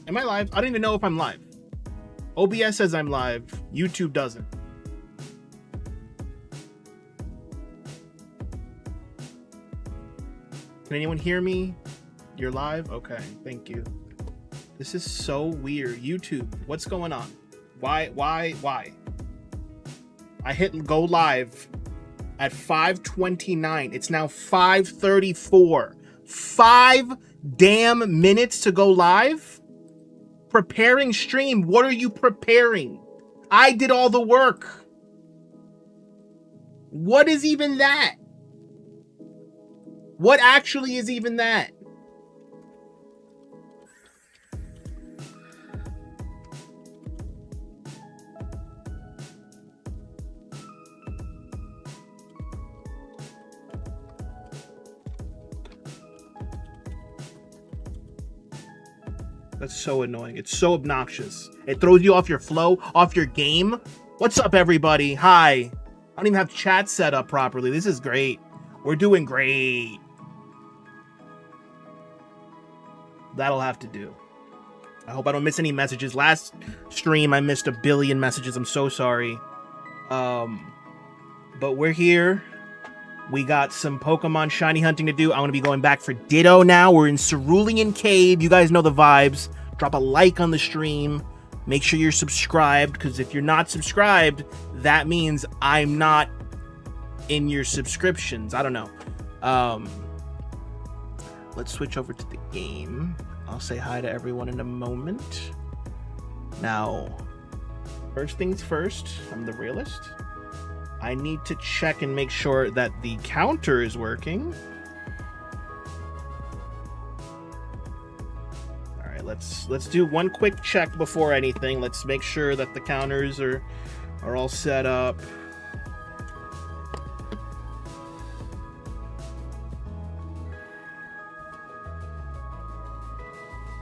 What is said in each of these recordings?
Am I live? I don't even know if I'm live. OBS says I'm live. YouTube doesn't. Can anyone hear me? You're live? Okay, thank you. This is so weird. YouTube, what's going on? Why? I hit go live at 5:29. It's now 5:34. 5 damn minutes to go live? Preparing stream. What are you preparing? I did all the work. What is even that? What actually is even that? That's so annoying. It's so obnoxious. It throws you off your flow, off your game. What's up, everybody? Hi. I don't even have chat set up properly. This is great. We're doing great. That'll have to do. I hope I don't miss any messages. Last stream, I missed 1 billion messages. I'm so sorry. But we're here. We got some Pokemon shiny hunting to do. I'm going to be going back for Ditto now. We're in Cerulean Cave. You guys know the vibes. Drop a like on the stream. Make sure you're subscribed, because if you're not subscribed, that means I'm not in your subscriptions. I don't know. Let's switch over to the game. I'll say hi to everyone in a moment. Now, first things first, I'm the realist. I need to check and make sure that the counter is working. All right, let's do one quick check before anything. Let's make sure that the counters are all set up.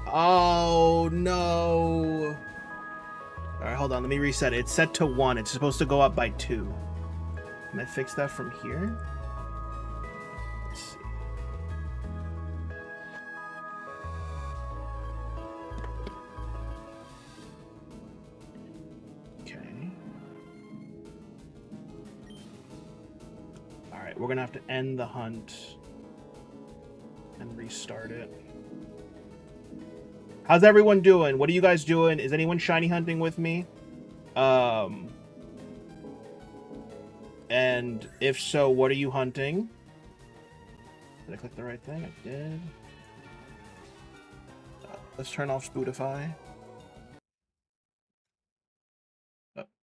Oh no. All right, hold on, let me reset it. It's set to 1. It's supposed to go up by 2. Can I fix that from here? Let's see. Okay. All right, we're gonna have to end the hunt and restart it. How's everyone doing? What are you guys doing? Is anyone shiny hunting with me? And if so, what are you hunting? Did I click the right thing? I did. Let's turn off Spotify.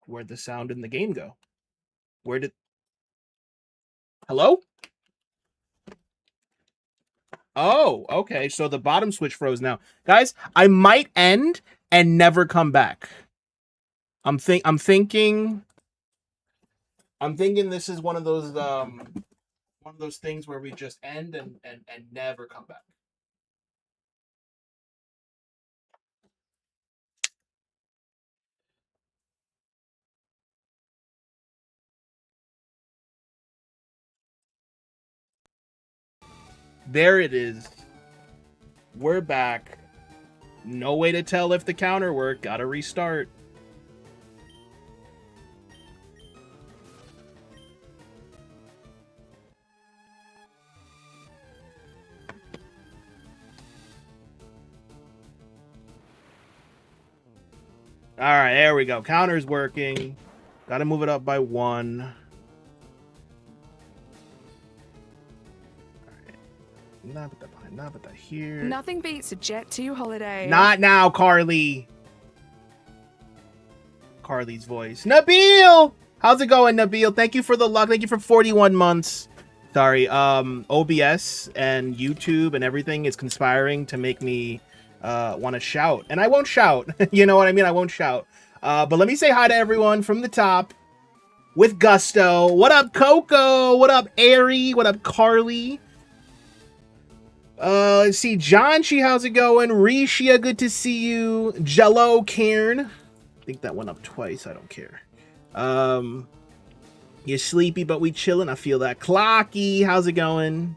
Where'd the sound in the game go? Where did... Hello? Oh, okay. So the bottom switch froze now. Guys, I might end and never come back. I'm thinking this is one of those things where we just end and never come back. There it is. We're back. No way to tell if the counter worked. Gotta restart. All right, there we go. Counter's working. Got to move it up by 1. All right. Not put that behind. Not put that here. Nothing beats a Jet 2 holiday. Not now, Carly. Carly's voice. Nabil! How's it going, Nabil? Thank you for the luck. Thank you for 41 months. Sorry, OBS and YouTube and everything is conspiring to make me want to shout. And I won't shout. You know what I mean? I won't shout. But let me say hi to everyone from the top with gusto. What up, Coco? What up, Ari? What up, Carly? Let's see. Janchi, how's it going? Rishia, good to see you. Jello, Cairn. I think that went up twice. I don't care. You're sleepy, but we chilling. I feel that. Clocky, how's it going?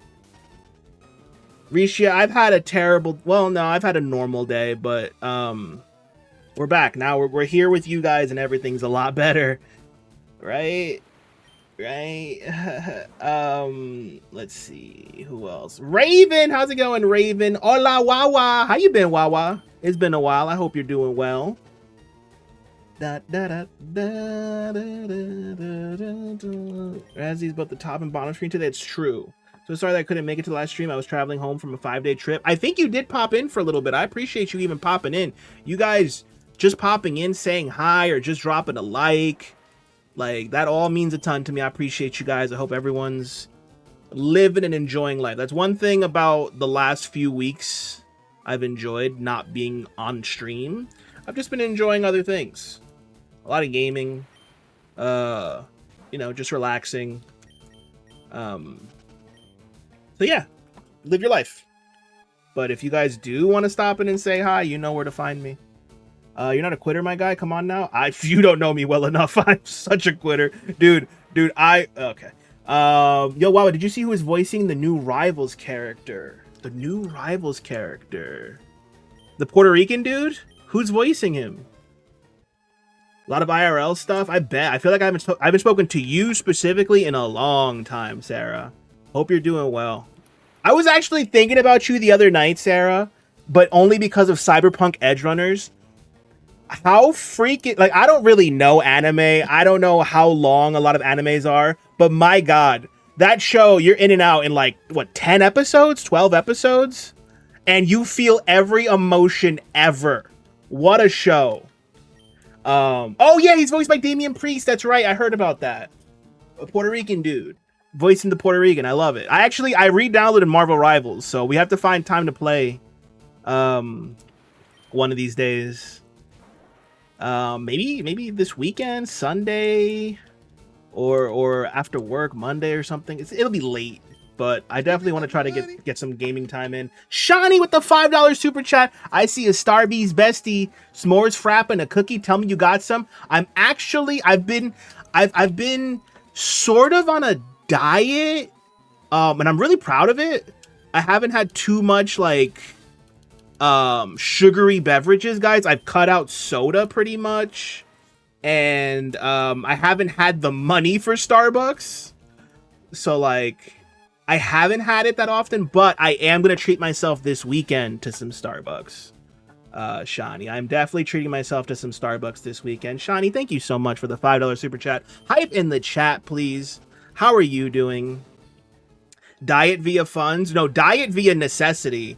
Risha, I've had a terrible, well, no, I've had a normal day, but we're back now. We're here with you guys, and everything's a lot better, right? Right. Let's see who else. Raven, how's it going, Raven? Hola, Wawa. How you been, Wawa? It's been a while. I hope you're doing well. Razzy's about the top and bottom screen today. It's true. So sorry that I couldn't make it to the last stream. I was traveling home from a 5-day trip. I think you did pop in for a little bit. I appreciate you even popping in. You guys just popping in, saying hi, or just dropping a like that all means a ton to me. I appreciate you guys. I hope everyone's living and enjoying life. That's one thing about the last few weeks I've enjoyed not being on stream. I've just been enjoying other things. A lot of gaming, you know, just relaxing. So yeah, live your life. But if you guys do want to stop in and say hi, you know where to find me. You're not a quitter, my guy. Come on now. You don't know me well enough. I'm such a quitter, dude. Okay. Yo, wow, did you see who is voicing the new Rivals character? The new Rivals character, the Puerto Rican dude. Who's voicing him? A lot of IRL stuff. I bet. I feel like I haven't spoken to you specifically in a long time, Sarah. Hope you're doing well. I was actually thinking about you the other night, Sarah, but only because of Cyberpunk Edgerunners. How freaking, like, I don't really know anime. I don't know how long a lot of animes are, but my God, that show, you're in and out in like, what, 10 episodes, 12 episodes? And you feel every emotion ever. What a show. Oh yeah, he's voiced by Damian Priest. That's right. I heard about that. A Puerto Rican dude voicing the Puerto Rican. I love it. I re-downloaded Marvel Rivals, so we have to find time to play one of these days. Maybe this weekend, Sunday, or after work, Monday or something. It'll be late, but I definitely want to try to get some gaming time in. Shiny with the $5 super chat. I see a Starbee's bestie, s'mores frap and a cookie. Tell me you got some. I've been sort of on a diet, and I'm really proud of it. I haven't had too much like sugary beverages, guys. I've cut out soda pretty much, and I haven't had the money for Starbucks, so like I haven't had it that often, but I am gonna treat myself this weekend to some Starbucks. Shani, I'm definitely treating myself to some Starbucks this weekend. Shani, thank you so much for the $5 super chat. Hype in the chat, please. How are you doing? Diet via funds? No, diet via necessity.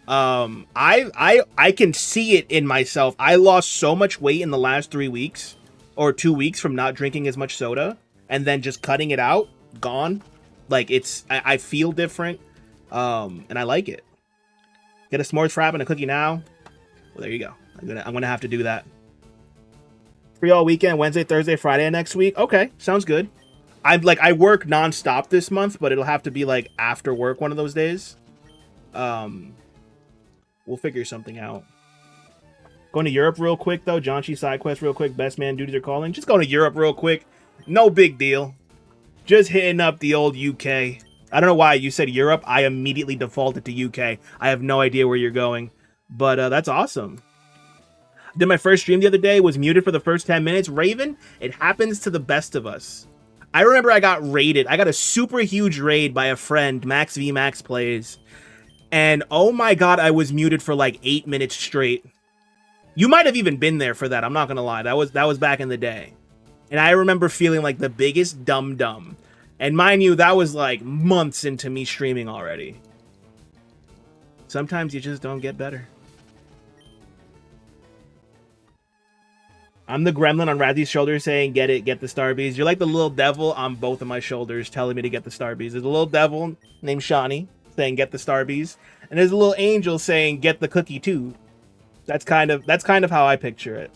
I can see it in myself. I lost so much weight in the last 3 weeks or 2 weeks from not drinking as much soda and then just cutting it out. Gone. Like I feel different. And I like it. Get a s'mores frap and a cookie now. Well, there you go. I'm gonna have to do that. Free all weekend, Wednesday, Thursday, Friday next week. Okay, sounds good. I work nonstop this month, but it'll have to be like after work one of those days. We'll figure something out. Going to Europe real quick though. Janchi side quest real quick. Best man duties are calling. Just going to Europe real quick. No big deal. Just hitting up the old UK. I don't know why you said Europe. I immediately defaulted to UK. I have no idea where you're going, but that's awesome. Did my first stream the other day, was muted for the first 10 minutes. Raven, it happens to the best of us. I remember I got raided. I got a super huge raid by a friend, Max V Max Plays. And oh my God, I was muted for like 8 minutes straight. You might have even been there for that. I'm not going to lie. That was back in the day. And I remember feeling like the biggest dum-dum. And mind you, that was like months into me streaming already. Sometimes you just don't get better. I'm the gremlin on Razzy's shoulder saying, get it, get the Starbies. You're like the little devil on both of my shoulders telling me to get the Starbies. There's a little devil named Shani saying, get the Starbies. And there's a little angel saying, get the cookie too. That's kind of how I picture it.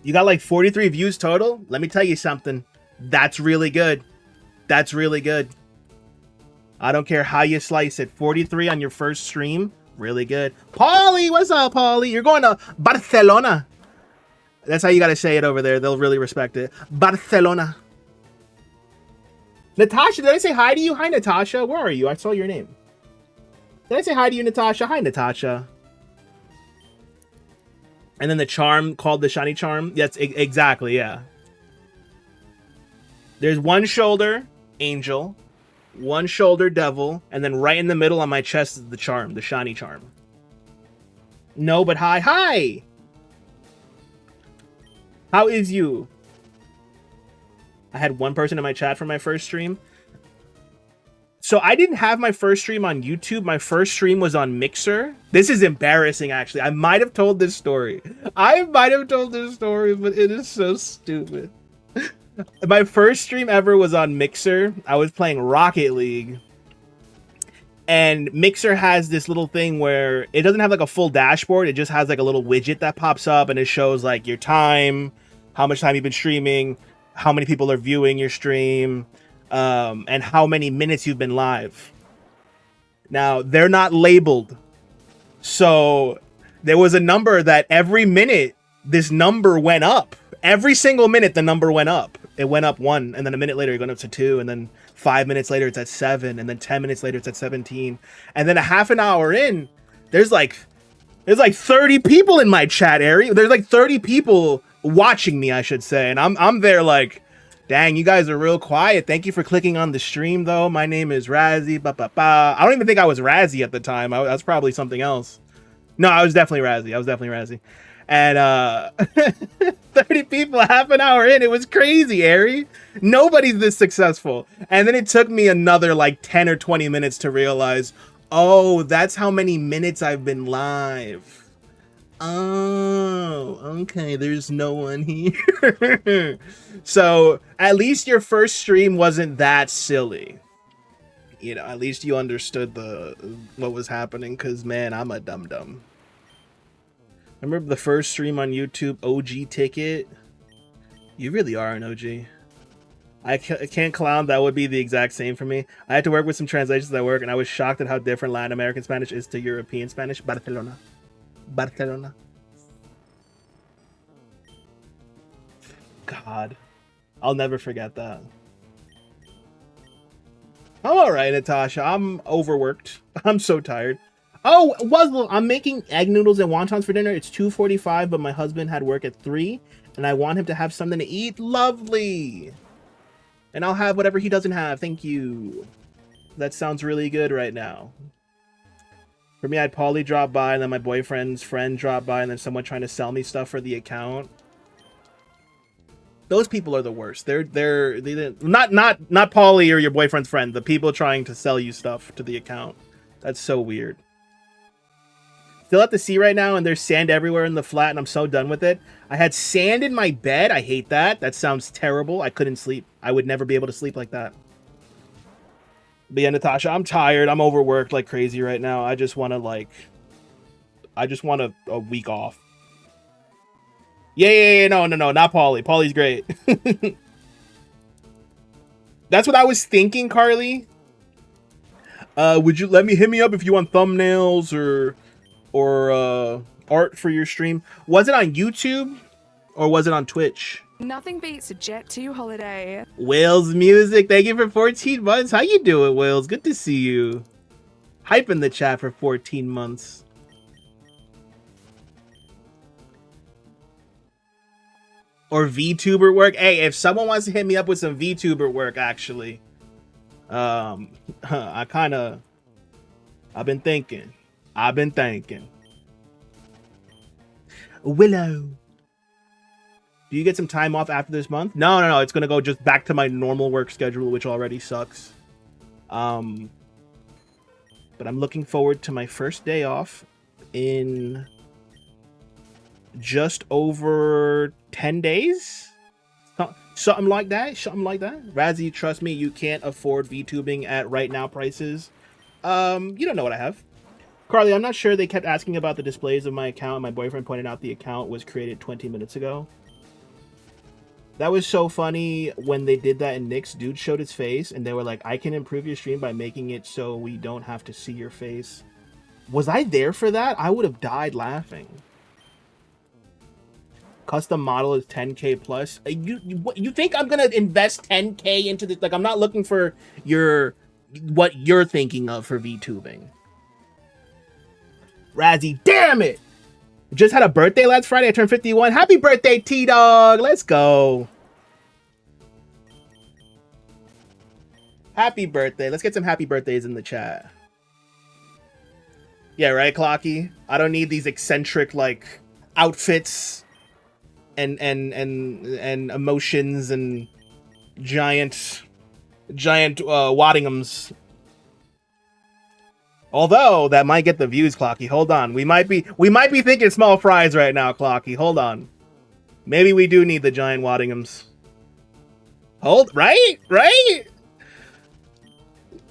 You got like 43 views total? Let me tell you something. That's really good. That's really good. I don't care how you slice it. 43 on your first stream. Really good. Paulie, what's up, Paulie? You're going to Barcelona. That's how you got to say it over there. They'll really respect it. Barcelona. Natasha, did I say hi to you? Hi, Natasha. Where are you? I saw your name. Did I say hi to you, Natasha? Hi, Natasha. And then the charm called the shiny charm. Yes, exactly, yeah. There's one shoulder, angel, one shoulder, devil, and then right in the middle on my chest is the charm, the shiny charm. No, but hi. Hi! How is you? I had one person in my chat for my first stream. So I didn't have my first stream on YouTube. My first stream was on Mixer. This is embarrassing, actually. I might have told this story. but it is so stupid. My first stream ever was on Mixer. I was playing Rocket League. And Mixer has this little thing where it doesn't have like a full dashboard. It just has like a little widget that pops up and it shows like your time, how much time you've been streaming, how many people are viewing your stream, and how many minutes you've been live. Now, they're not labeled. So there was a number that every minute, this number went up. Every single minute, the number went up. It went up 1, and then a minute later, it went up to 2, and then 5 minutes later, it's at 7, and then 10 minutes later, it's at 17. And then a half an hour in, there's like 30 people in my chat area. There's like 30 people watching me, I should say. And I'm there like, dang, you guys are real quiet. Thank you for clicking on the stream, though. My name is Razzie. I don't even think I was Razzie at the time. I was probably something else. No, I was definitely Razzie. And 30 people half an hour in. It was crazy, Ari. Nobody's this successful. And then it took me another like 10 or 20 minutes to realize, oh, that's how many minutes I've been live. Oh, okay. There's no one here. So at least your first stream wasn't that silly. You know, at least you understood what was happening, because, man, I'm a dum-dum. Remember the first stream on YouTube, OG Ticket? You really are an OG. I can't clown, that would be the exact same for me. I had to work with some translations at work, and I was shocked at how different Latin American Spanish is to European Spanish. Barcelona. God. I'll never forget that. I'm alright, Natasha. I'm overworked. I'm so tired. Oh, Wuzzle, I'm making egg noodles and wontons for dinner. It's 2:45, but my husband had work at 3, and I want him to have something to eat. Lovely. And I'll have whatever he doesn't have. Thank you. That sounds really good right now. For me, I had Polly drop by, and then my boyfriend's friend drop by, and then someone trying to sell me stuff for the account. Those people are the worst. They're not Polly or your boyfriend's friend. The people trying to sell you stuff to the account. That's so weird. Still at the sea right now, and there's sand everywhere in the flat, and I'm so done with it. I had sand in my bed. I hate that. That sounds terrible. I couldn't sleep. I would never be able to sleep like that. But yeah, Natasha, I'm tired. I'm overworked like crazy right now. I just want a week off. Yeah, no, not Polly. Polly's great. That's what I was thinking, Carly. Would you hit me up if you want thumbnails or art for your stream? Was it on YouTube or was it on Twitch? Nothing beats a Jet 2 holiday. Wales Music, thank you for 14 months. How you doing, Wales? Good to see you. Hype in the chat for 14 months. Or VTuber work. Hey, if someone wants to hit me up with some VTuber work, actually, I've been thinking. Willow, do you get some time off after this month? No. It's gonna go just back to my normal work schedule, which already sucks. But I'm looking forward to my first day off in just over 10 days. Something like that. Razzie, trust me, you can't afford VTubing at right now prices. You don't know what I have. Carly, I'm not sure. They kept asking about the displays of my account. My boyfriend pointed out the account was created 20 minutes ago. That was so funny when they did that in Nick's. Dude showed his face, and they were like, I can improve your stream by making it so we don't have to see your face. Was I there for that? I would have died laughing. Custom model is 10K plus. You think I'm gonna invest 10K into this? Like, I'm not looking for what you're thinking of for VTubing. Razzie, damn it! Just had a birthday last Friday. I turned 51. Happy birthday, T-Dog! Let's go. Happy birthday. Let's get some happy birthdays in the chat. Yeah, right, Clocky? I don't need these eccentric, like, outfits and emotions and giant Waddinghams. Although that might get the views, Clocky. Hold on. We might be thinking small fries right now, Clocky. Hold on. Maybe we do need the giant Waddinghams. Right?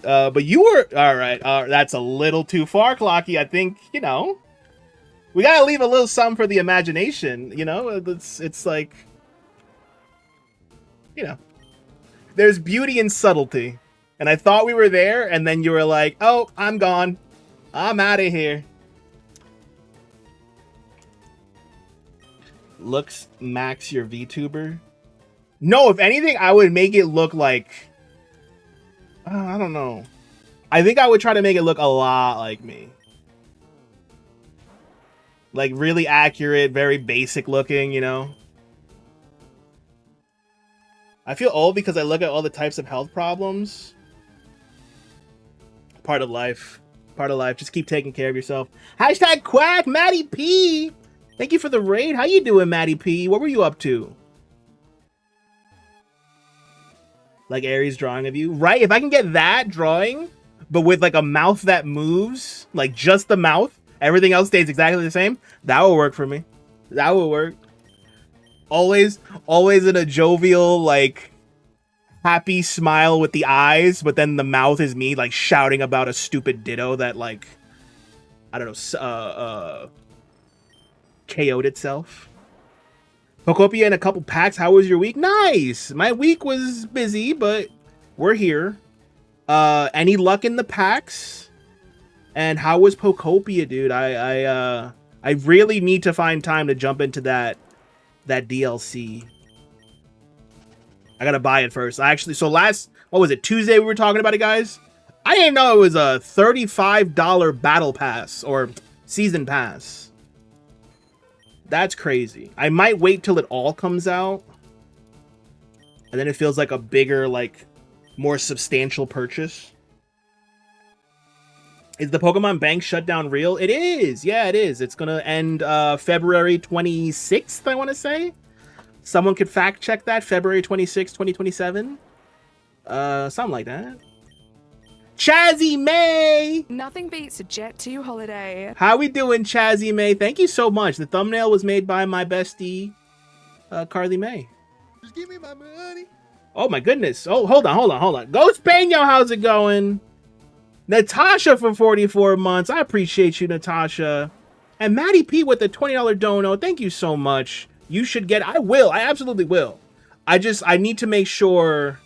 But you were all right. That's a little too far, Clocky. I think, you know, we gotta leave a little something for the imagination. You know, it's like, you know, there's beauty in subtlety. And I thought we were there, and then you were like, oh, I'm gone. I'm out of here. Looks max your VTuber. No, if anything, I would make it look like... I don't know. I think I would try to make it look a lot like me. Like, really accurate, very basic looking, you know? I feel old because I look at all the types of health problems. Part of life. Part of life. Just keep taking care of yourself. Hashtag quack, Maddie P. Thank you for the raid. How you doing, Maddie P? What were you up to? Like Aries drawing of you? Right? If I can get that drawing, but with like a mouth that moves, like just the mouth, everything else stays exactly the same, that will work for me. That will work. Always in a jovial, like, happy smile with the eyes, but then the mouth is me, like, shouting about a stupid Ditto that, like, I don't know, KO'd itself. Pokopia in a couple packs. How was your week? Nice! My week was busy, but we're here. Any luck in the packs? And how was Pokopia, dude? I really need to find time to jump into that DLC. I gotta buy it first. So what was it, Tuesday we were talking about it, guys? I didn't know it was a $35 battle pass or season pass. That's crazy. I might wait till it all comes out. And then it feels like a bigger, like, more substantial purchase. Is the Pokemon Bank shutdown real? It is. Yeah, it is. It's gonna end February 26th, I want to say. Someone could fact check that. February 26th, 2027. Something like that. Chazzy May! Nothing beats a Jet 2 holiday. How we doing, Chazzy May? Thank you so much. The thumbnail was made by my bestie, Carly May. Just give me my money. Oh my goodness. Oh, hold on. Ghost Pano, how's it going? Natasha for 44 months. I appreciate you, Natasha. And Maddie P with the $20 dono. Thank you so much. You should get... I will. I absolutely will. I need to make sure...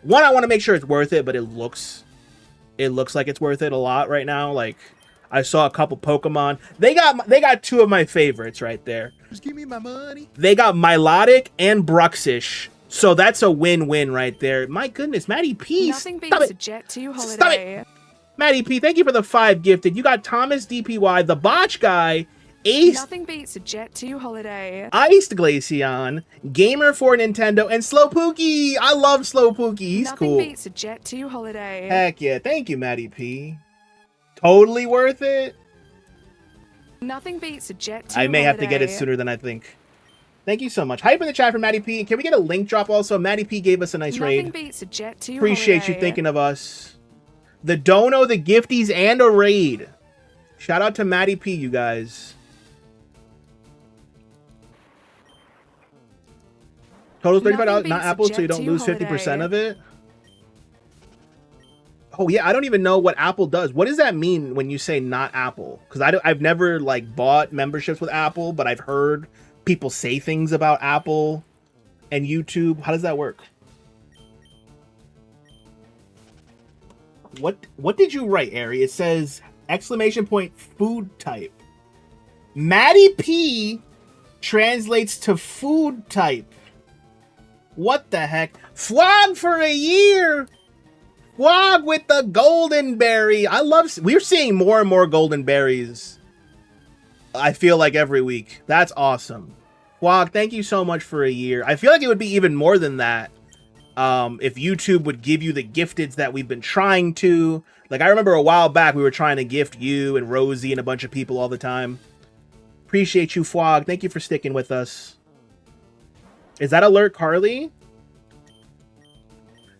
One, I want to make sure it's worth it, but it looks like it's worth it a lot right now. Like, I saw a couple Pokemon. They got two of my favorites right there. Just give me my money. They got Milotic and Bruxish. So that's a win-win right there. My goodness, Maddie P. Nothing beats a Jet 2 holiday. Stop it. Maddie P, thank you for the 5 gifted. You got Thomas DPY, the Botch Guy, Ace... Nothing beats a Jet 2 holiday. Iced Glaceon, Gamer for Nintendo, and Slowpookie. I love Slowpookie. He's cool. Nothing beats a Jet 2 holiday. Heck yeah. Thank you, Maddie P. Totally worth it. Nothing beats a Jet 2 I may holiday. have to get it sooner than I think. Thank you so much. Hype in the chat for Maddie P. Can we get a link drop also? Maddie P gave us a nice raid. Nothing beats a Jet 2 Appreciate holiday. you thinking of us. The dono, the gifties, and a raid. Shout out to Maddie P, you guys. Total $35, not Apple, so you don't lose 50% of it. Oh yeah, I don't even know what Apple does. What does that mean when you say not Apple? Because I've never like bought memberships with Apple, but I've heard people say things about Apple and YouTube. How does that work? What did you write, Ari? It says exclamation point food type. Maddie P translates to food type. What the heck? Flog for a year. Flog with the golden berry. We're seeing more and more golden berries I feel like every week. That's awesome. Wog, thank you so much for a year. I feel like it would be even more than that if YouTube would give you the gifteds that we've been trying to. Like, I remember a while back we were trying to gift you and Rosie and a bunch of people all the time. Appreciate you, Fwog. Thank you for sticking with us. Is that Alert Carly?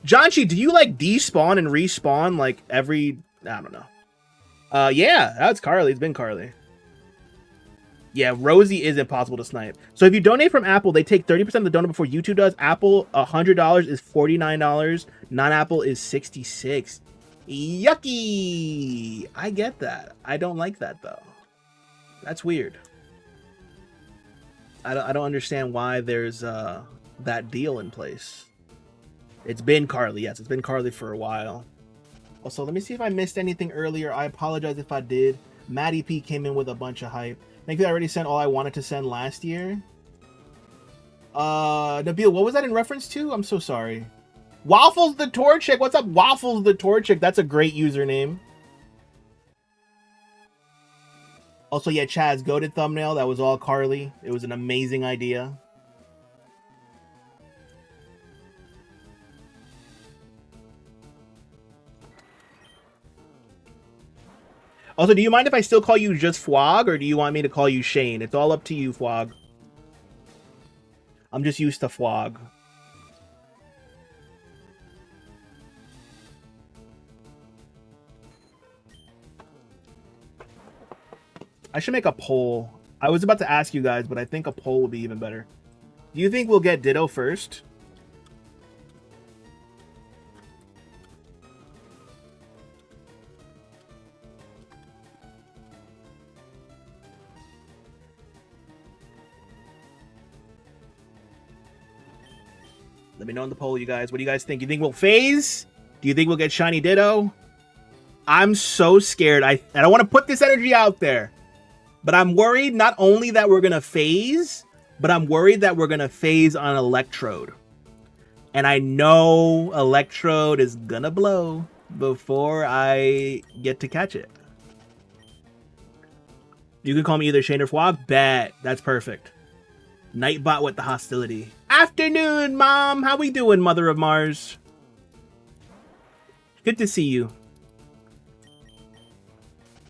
Janchi, do you like despawn and respawn like every... I don't know. Yeah, that's Carly. It's been Carly. Yeah, Rosie is impossible to snipe. So if you donate from Apple, they take 30% of the donut before YouTube does. Apple, $100 is $49. Non-Apple is $66. Yucky! I get that. I don't like that, though. That's weird. I don't understand why there's that deal in place. It's been Carly. Yes, it's been Carly for a while. Also, let me see if I missed anything earlier. I apologize if I did. Maddie P came in with a bunch of hype. Thank you. I already sent all I wanted to send last year. Nabil, what was that in reference to? I'm so sorry. Waffles the Torchic. What's up, Waffles the Torchic? That's a great username. Also, yeah, Chaz, goated thumbnail. That was all Carly. It was an amazing idea. Also, do you mind if I still call you just Fwog, or do you want me to call you Shane? It's all up to you, Fwog. I'm just used to Fwog. I should make a poll. I was about to ask you guys, but I think a poll would be even better. Do you think we'll get Ditto first? Let me know in the poll, you guys. What do you guys think? You think we'll phase? Do you think we'll get Shiny Ditto? I'm so scared. I don't want to put this energy out there. But I'm worried not only that we're going to phase, but I'm worried that we're going to phase on Electrode. And I know Electrode is going to blow before I get to catch it. You can call me either Shane or Fwog. Bet. That's perfect. Nightbot with the hostility. Afternoon, Mom. How we doing, Mother of Mars? Good to see you.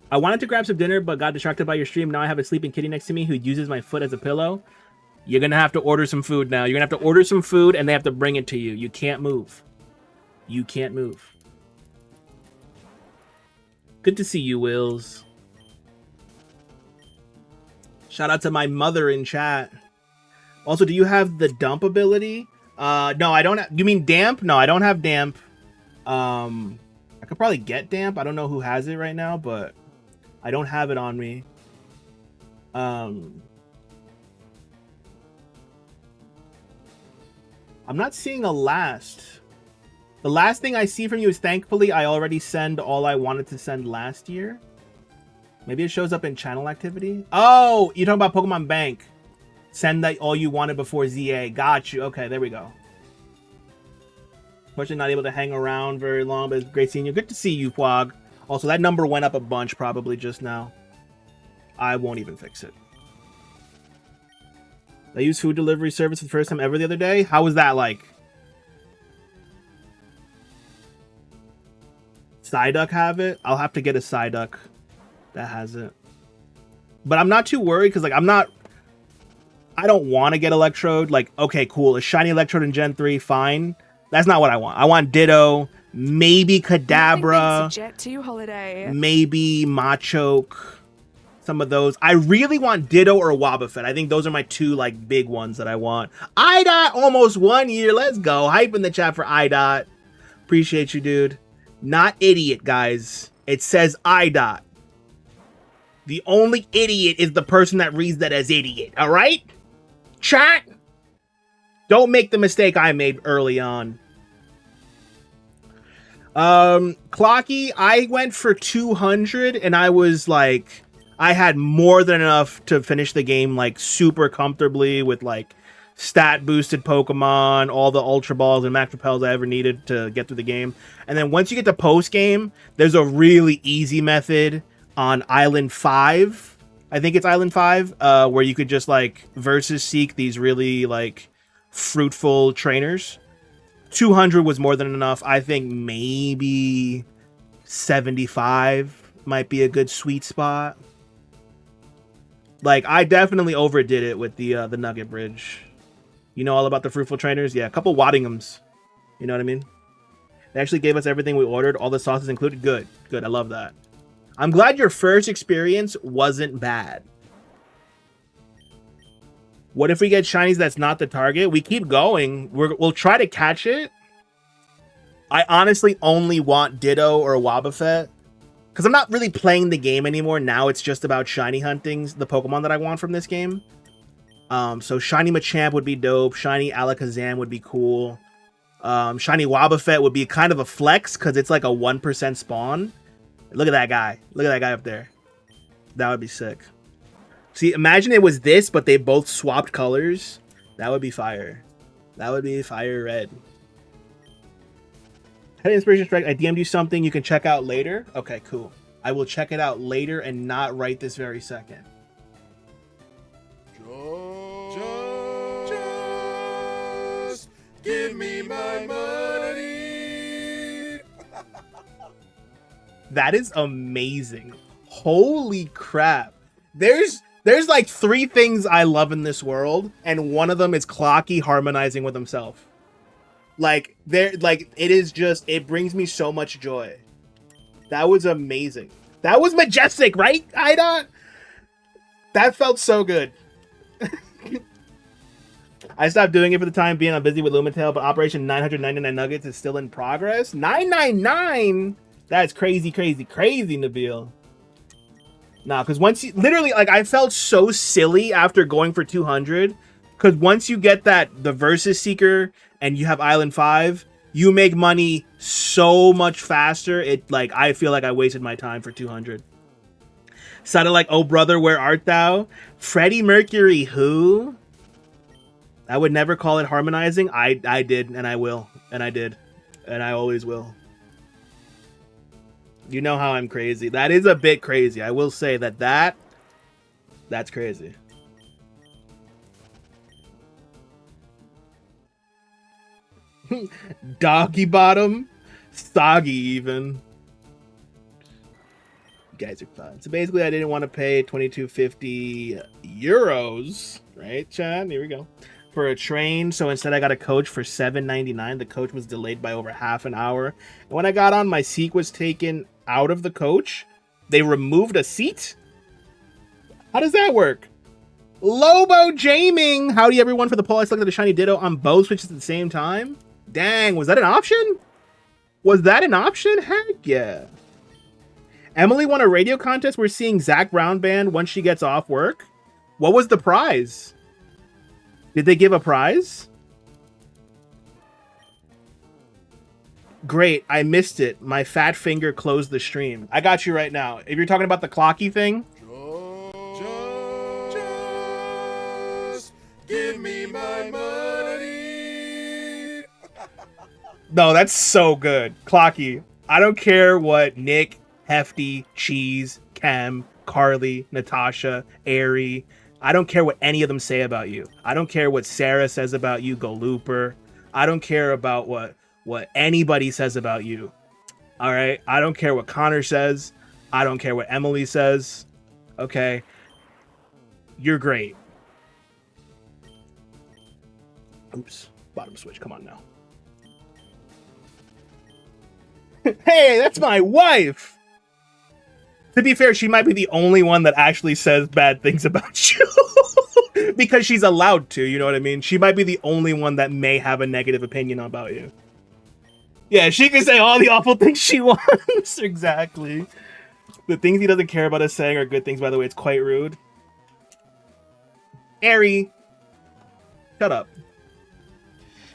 I wanted to grab some dinner, but got distracted by your stream. Now I have a sleeping kitty next to me who uses my foot as a pillow. You're going to have to order some food now. You're going to have to order some food, and they have to bring it to you. You can't move. You can't move. Good to see you, Wills. Shout out to my mother in chat. Also, do you have the dump ability? No, I don't. You mean damp? No, I don't have damp. I could probably get damp. I don't know who has it right now, but I don't have it on me. I'm not seeing a last. The last thing I see from you is thankfully I already send all I wanted to send last year. Maybe it shows up in channel activity. Oh, you're talking about Pokemon Bank. Send that all you wanted before ZA. Got you. Okay, there we go. Unfortunately, not able to hang around very long, but it's great seeing you. Good to see you, Fwog. Also, that number went up a bunch probably just now. I won't even fix it. I used food delivery service for the first time ever the other day. How was that like? Psyduck have it? I'll have to get a Psyduck that has it. But I'm not too worried because, like, I don't want to get Electrode. Like, okay, cool. A shiny Electrode in Gen 3, fine. That's not what I want. I want Ditto, maybe Kadabra, maybe Machoke, some of those. I really want Ditto or Wobbuffet. I think those are my two, like, big ones that I want. IDOT, almost 1 year. Let's go. Hype in the chat for IDOT. Appreciate you, dude. Not idiot, guys. It says IDOT. The only idiot is the person that reads that as idiot, all right? Chat, don't make the mistake I made early on. Clocky, I went for 200 and I was like, I had more than enough to finish the game like super comfortably with like stat boosted Pokemon, all the Ultra Balls and Max Repels I ever needed to get through the game. And then once you get to post game, there's a really easy method on Island 5 I think it's Island 5, where you could just like versus seek these really like fruitful trainers. 200 was more than enough. I think maybe 75 might be a good sweet spot. Like, I definitely overdid it with the Nugget Bridge. You know all about the fruitful trainers? Yeah, a couple Waddinghams. You know what I mean? They actually gave us everything we ordered, all the sauces included. Good, good. I love that. I'm glad your first experience wasn't bad. What if we get shinies that's not the target? We keep going. We'll try to catch it. I honestly only want Ditto or Wobbuffet, because I'm not really playing the game anymore. Now it's just about shiny hunting the Pokemon that I want from this game. So shiny Machamp would be dope. Shiny Alakazam would be cool. Shiny Wobbuffet would be kind of a flex because it's like a 1% spawn. Look at that guy. Look at that guy up there. That would be sick. See, imagine it was this, but they both swapped colors. That would be fire. That would be fire red. Had Inspiration Strike. I DM'd you something you can check out later. Okay, cool. I will check it out later and not right this very second. Just give me my money. That is amazing. Holy crap. There's like 3 things I love in this world, and one of them is Clocky harmonizing with himself. Like, it is just, it brings me so much joy. That was amazing. That was majestic, right, Ida? That felt so good. I stopped doing it for the time being. I'm busy with Lumitel, but Operation 999 Nuggets is still in progress. 999? That's crazy, crazy, crazy, Nabil. Nah, because once you, literally, like, I felt so silly after going for 200. Because once you get the Versus Seeker and you have Island 5, you make money so much faster. Like, I feel like I wasted my time for 200. Sounded like, oh brother, where art thou? Freddie Mercury, who? I would never call it harmonizing. I did, and I will. And I did. And I always will. You know how I'm crazy. That is a bit crazy. I will say that's crazy. Doggy bottom. Soggy even. You guys are fun. So basically I didn't want to pay 2250 euros. Right, Chad? Here we go. For a train, so instead I got a coach for $7.99. The coach was delayed by over half an hour. And when I got on, my seat was taken out of the coach. They removed a seat? How does that work? Lobo Jaming! Howdy everyone. For the poll, I selected a Shiny Ditto on both switches at the same time. Dang, was that an option? Was that an option? Heck yeah. Emily won a radio contest. We're seeing Zach Brown Band once she gets off work. What was the prize? Did they give a prize? Great, I missed it. My fat finger closed the stream. I got you right now. If you're talking about the Clocky thing. Just give me my money. No, that's so good. Clocky. I don't care what Nick, Hefty, Cheese, Cam, Carly, Natasha, Airy. I don't care what any of them say about you. I don't care what Sarah says about you, Go Looper. I don't care about what anybody says about you. All right? I don't care what Connor says. I don't care what Emily says. Okay? You're great. Oops. Bottom switch. Come on now. Hey, that's my wife! To be fair, she might be the only one that actually says bad things about you. Because she's allowed to, you know what I mean? She might be the only one that may have a negative opinion about you. Yeah, she can say all the awful things she wants. Exactly. The things he doesn't care about us saying are good things, by the way. It's quite rude. Airy. Shut up.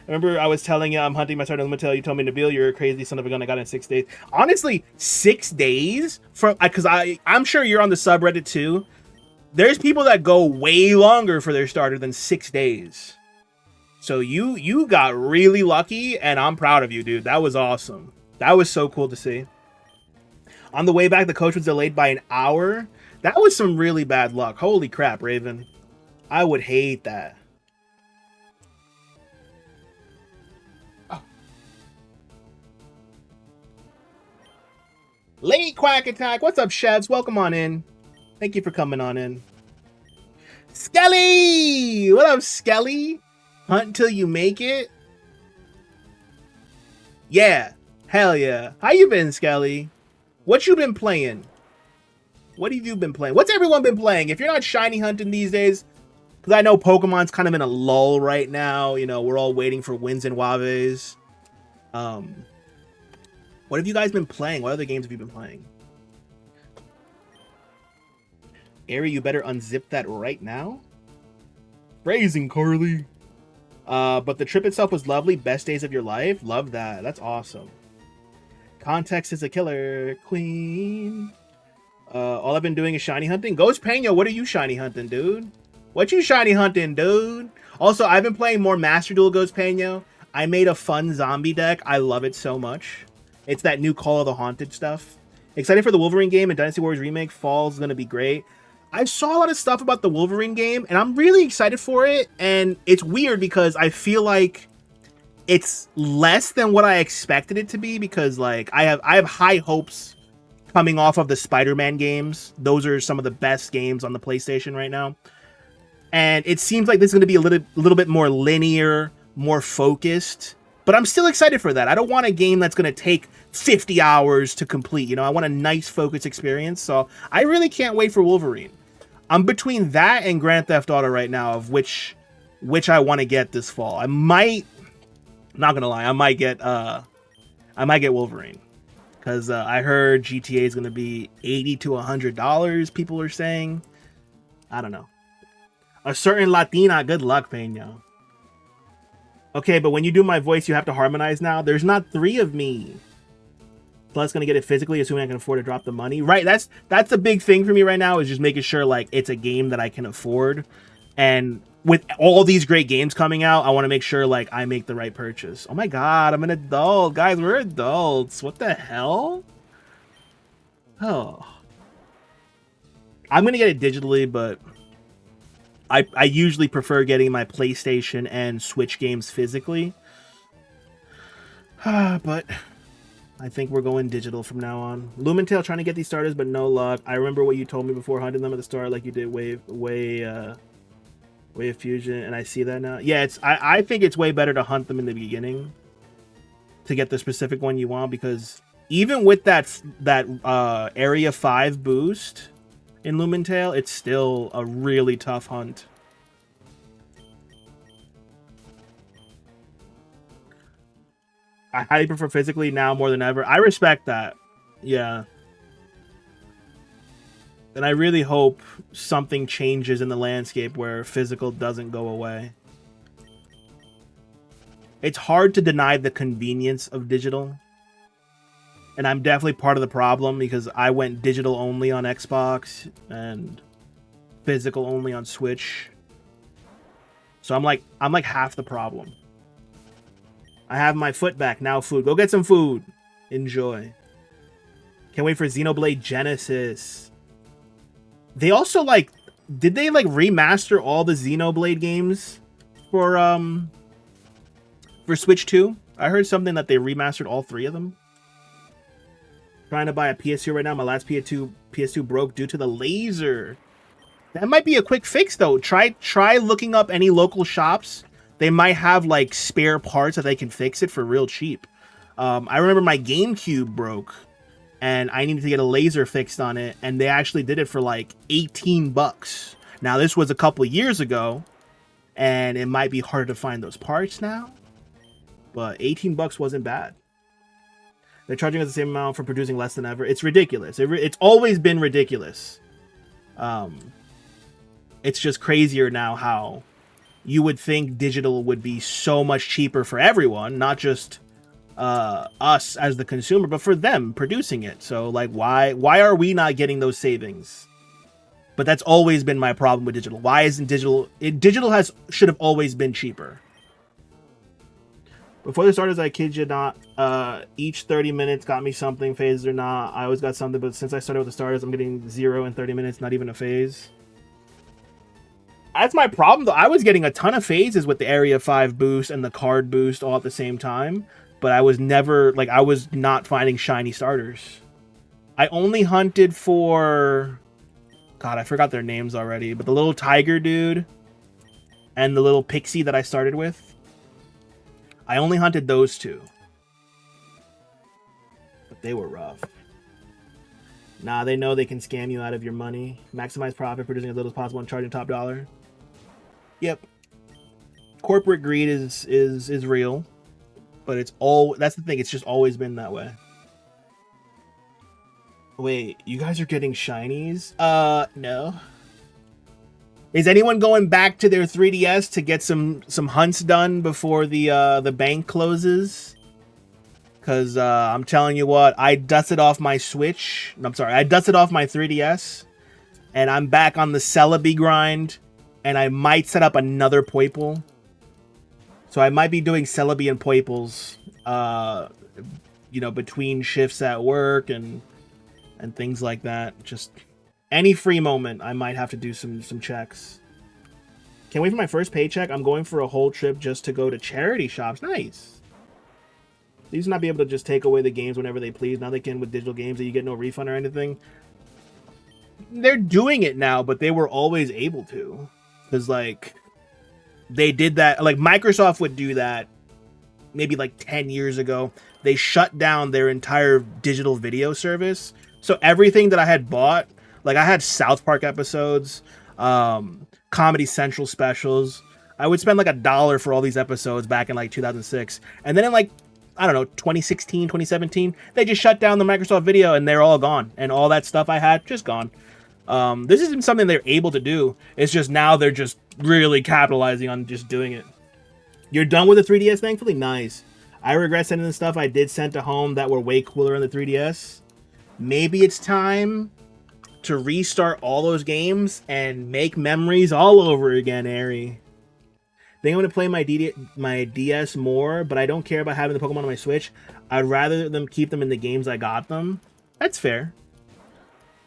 Remember I was telling you I'm hunting my starter Lumitel. You told me, Nabil, you're a crazy son of a gun. I got it in 6 days. Honestly, 6 days? Because I'm sure you're on the subreddit too. There's people that go way longer for their starter than 6 days. So you got really lucky, and I'm proud of you, dude. That was awesome. That was so cool to see. On the way back, the coach was delayed by an hour. That was some really bad luck. Holy crap, Raven. I would hate that. Oh. Late Quack Attack. What's up, Chefs? Welcome on in. Thank you for coming on in. Skelly! What up, Skelly? Hunt till you make it? Yeah. Hell yeah. How you been, Skelly? What you been playing? What have you been playing? What's everyone been playing? If you're not shiny hunting these days, because I know Pokemon's kind of in a lull right now. You know, we're all waiting for Wins and Waves. What have you guys been playing? What other games have you been playing? Ari, you better unzip that right now. Phrasing, Carly. But the trip itself was lovely. Best days of your life. Love that. That's awesome. Context is a killer queen. All I've been doing is shiny hunting. Ghost Pena, what are you shiny hunting, dude? What you shiny hunting, dude? Also, I've been playing more Master Duel Ghost Pena. I made a fun zombie deck. I love it so much. It's that new Call of the Haunted stuff. Excited for the Wolverine game and Dynasty Warriors Remake. Fall's gonna be great. I saw a lot of stuff about the Wolverine game, and I'm really excited for it. And it's weird because I feel like it's less than what I expected it to be, because like I have high hopes coming off of the Spider-Man games. Those are some of the best games on the PlayStation right now. And it seems like this is going to be a little bit more linear, more focused. But I'm still excited for that. I don't want a game that's going to take 50 hours to complete. You know, I want a nice, focused experience. So I really can't wait for Wolverine. I'm between that and Grand Theft Auto right now, of which I want to get this fall. I might, not gonna lie, I might get Wolverine, because I heard GTA is gonna be $80 to $100. People are saying, I don't know. A certain Latina, good luck, Peña. Okay, but when you do my voice, you have to harmonize now. There's not 3 of me. Plus, gonna get it physically, assuming I can afford to drop the money. Right, that's the big thing for me right now, is just making sure like it's a game that I can afford. And with all these great games coming out, I want to make sure like I make the right purchase. Oh my god, I'm an adult. Guys, we're adults. What the hell? Oh. I'm gonna get it digitally, but I usually prefer getting my PlayStation and Switch games physically. But I think we're going digital from now on. Lumentail trying to get these starters, but no luck. I remember what you told me before, hunting them at the start like you did Wave Fusion, and I see that now. Yeah, I think it's way better to hunt them in the beginning to get the specific one you want, because even with that Area 5 boost in Lumentail, it's still a really tough hunt. I highly prefer physically now more than ever. I respect that. Yeah. And I really hope something changes in the landscape where physical doesn't go away. It's hard to deny the convenience of digital. And I'm definitely part of the problem, because I went digital only on Xbox and physical only on Switch. So I'm like half the problem. I have my foot back. Now food. Go get some food. Enjoy. Can't wait for Xenoblade Genesis. They also did they remaster all the Xenoblade games for Switch 2? I heard something that they remastered all 3 of them. Trying to buy a PS2 right now. My last PS2 broke due to the laser. That might be a quick fix though. Try looking up any local shops. They might have spare parts that they can fix it for real cheap. I remember my GameCube broke and I needed to get a laser fixed on it, and they actually did it for $18. Now this was a couple of years ago, and it might be harder to find those parts now, but $18 wasn't bad. They're charging us the same amount for producing less than ever. It's ridiculous. It's always been ridiculous. It's just crazier now how you would think digital would be so much cheaper for everyone, not just us as the consumer, but for them producing it. So why are we not getting those savings? But that's always been my problem with digital. Why isn't digital? Digital should have always been cheaper. Before the starters, I kid you not, each 30 minutes got me something, phases or not. I always got something, but since I started with the starters, I'm getting 0 in 30 minutes, not even a phase. That's my problem, though. I was getting a ton of phases with the Area 5 boost and the card boost all at the same time, but I was never, like, I was not finding shiny starters. I only hunted for... God, I forgot their names already, but the little tiger dude and the little pixie that I started with, I only hunted those two. But they were rough. Nah, they know they can scam you out of your money. Maximize profit, producing as little as possible, and charging top dollar. Yep. Corporate greed is real. But it's all... That's the thing, it's just always been that way. Wait, you guys are getting shinies? No. Is anyone going back to their 3DS to get some hunts done before the bank closes? Because I'm telling you what, I dusted off my Switch. I'm sorry, I dusted off my 3DS. And I'm back on the Celebi grind. And I might set up another Poiple. So I might be doing Celebi and Poiples, you know, between shifts at work and things like that. Just any free moment, I might have to do some checks. Can't wait for my first paycheck. I'm going for a whole trip just to go to charity shops. Nice. They used to not be able to just take away the games whenever they please. Now they can with digital games that you get no refund or anything. They're doing it now, but they were always able to. Because, like, they did that. Like, Microsoft would do that maybe like 10 years ago. They shut down their entire digital video service. So everything that I had bought, like I had South Park episodes, Comedy Central specials. I would spend like $1 for all these episodes back in like 2006. And then in like, I don't know, 2016, 2017, they just shut down the Microsoft Video and they're all gone. And all that stuff I had, just gone. This isn't something they're able to do. It's just now they're just really capitalizing on just doing it. You're done with the 3DS, thankfully? Nice. I regret sending the stuff I did send to home that were way cooler on the 3DS. Maybe it's time to restart all those games and make memories all over again, Ari. I think I'm going to play my DS more, but I don't care about having the Pokemon on my Switch. I'd rather them keep them in the games I got them. That's fair.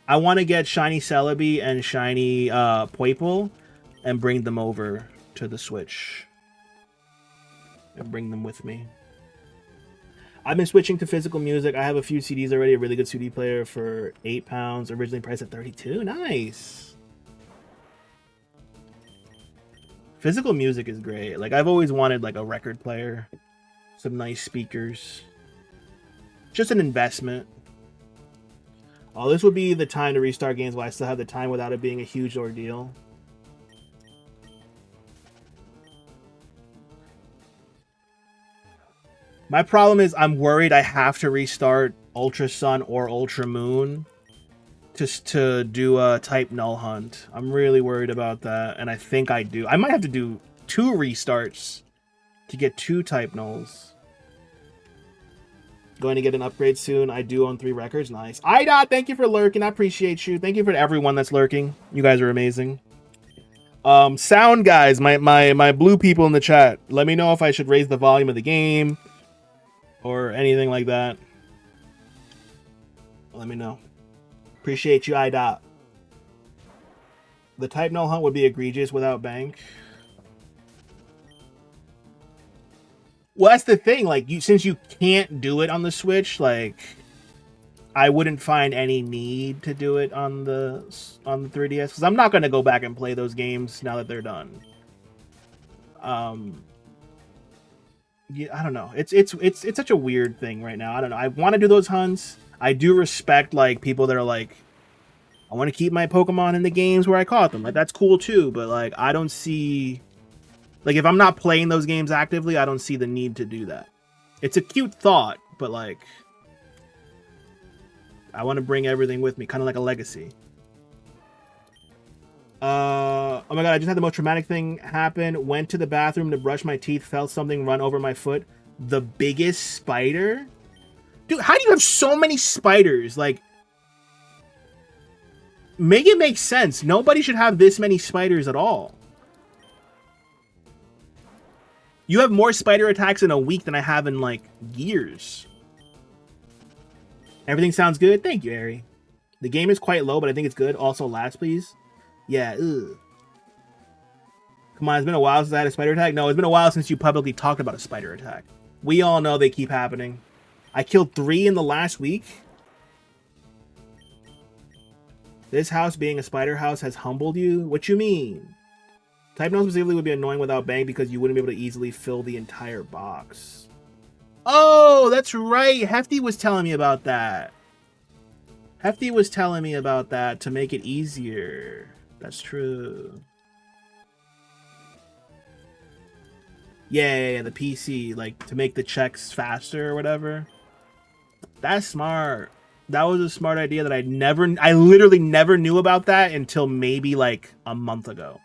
I want to get Shiny Celebi and Shiny Poiple and bring them over to the Switch. And bring them with me. I've been switching to physical music. I have a few CDs already. A really good CD player for £8, originally priced at $32. Nice. Physical music is great. Like, I've always wanted like a record player, some nice speakers. Just an investment. Oh, this would be the time to restart games while I still have the time without it being a huge ordeal. My problem is I'm worried I have to restart Ultra Sun or Ultra Moon just to do a type null hunt. I'm really worried about that, and I think I do. I might have to do 2 restarts to get 2 type nulls. Going to get an upgrade soon. I do own 3 records. Nice. Idot, thank you for lurking. I appreciate you. Thank you for everyone that's lurking. You guys are amazing. Sound guys, my blue people in the chat. Let me know if I should raise the volume of the game or anything like that. Let me know. Appreciate you, Idot. The type null hunt would be egregious without bank. Well, that's the thing. Like, since you can't do it on the Switch, like, I wouldn't find any need to do it on the 3DS because I'm not going to go back and play those games now that they're done. Yeah, I don't know. It's such a weird thing right now. I don't know. I want to do those hunts. I do respect like people that are like, I want to keep my Pokemon in the games where I caught them. Like, that's cool too. But like, I don't see. Like, if I'm not playing those games actively, I don't see the need to do that. It's a cute thought, but, like, I want to bring everything with me, kind of like a legacy. Oh my god, I just had the most traumatic thing happen. Went to the bathroom to brush my teeth, felt something run over my foot. The biggest spider? Dude, how do you have so many spiders? Like, make it make sense. Nobody should have this many spiders at all. You have more spider attacks in a week than I have in, like, years. Everything sounds good? Thank you, Ari. The game is quite low, but I think it's good. Also, last, please. Yeah, ugh. Come on, it's been a while since I had a spider attack. No, it's been a while since you publicly talked about a spider attack. We all know they keep happening. I killed 3 in the last week. This house being a spider house has humbled you? What you mean? Type no specifically would be annoying without bang because you wouldn't be able to easily fill the entire box. Oh, that's right. Hefty was telling me about that. Hefty was telling me about that to make it easier. That's true. Yeah, the PC, like, to make the checks faster or whatever. That's smart. That was a smart idea that I literally never knew about that until maybe, like, a month ago.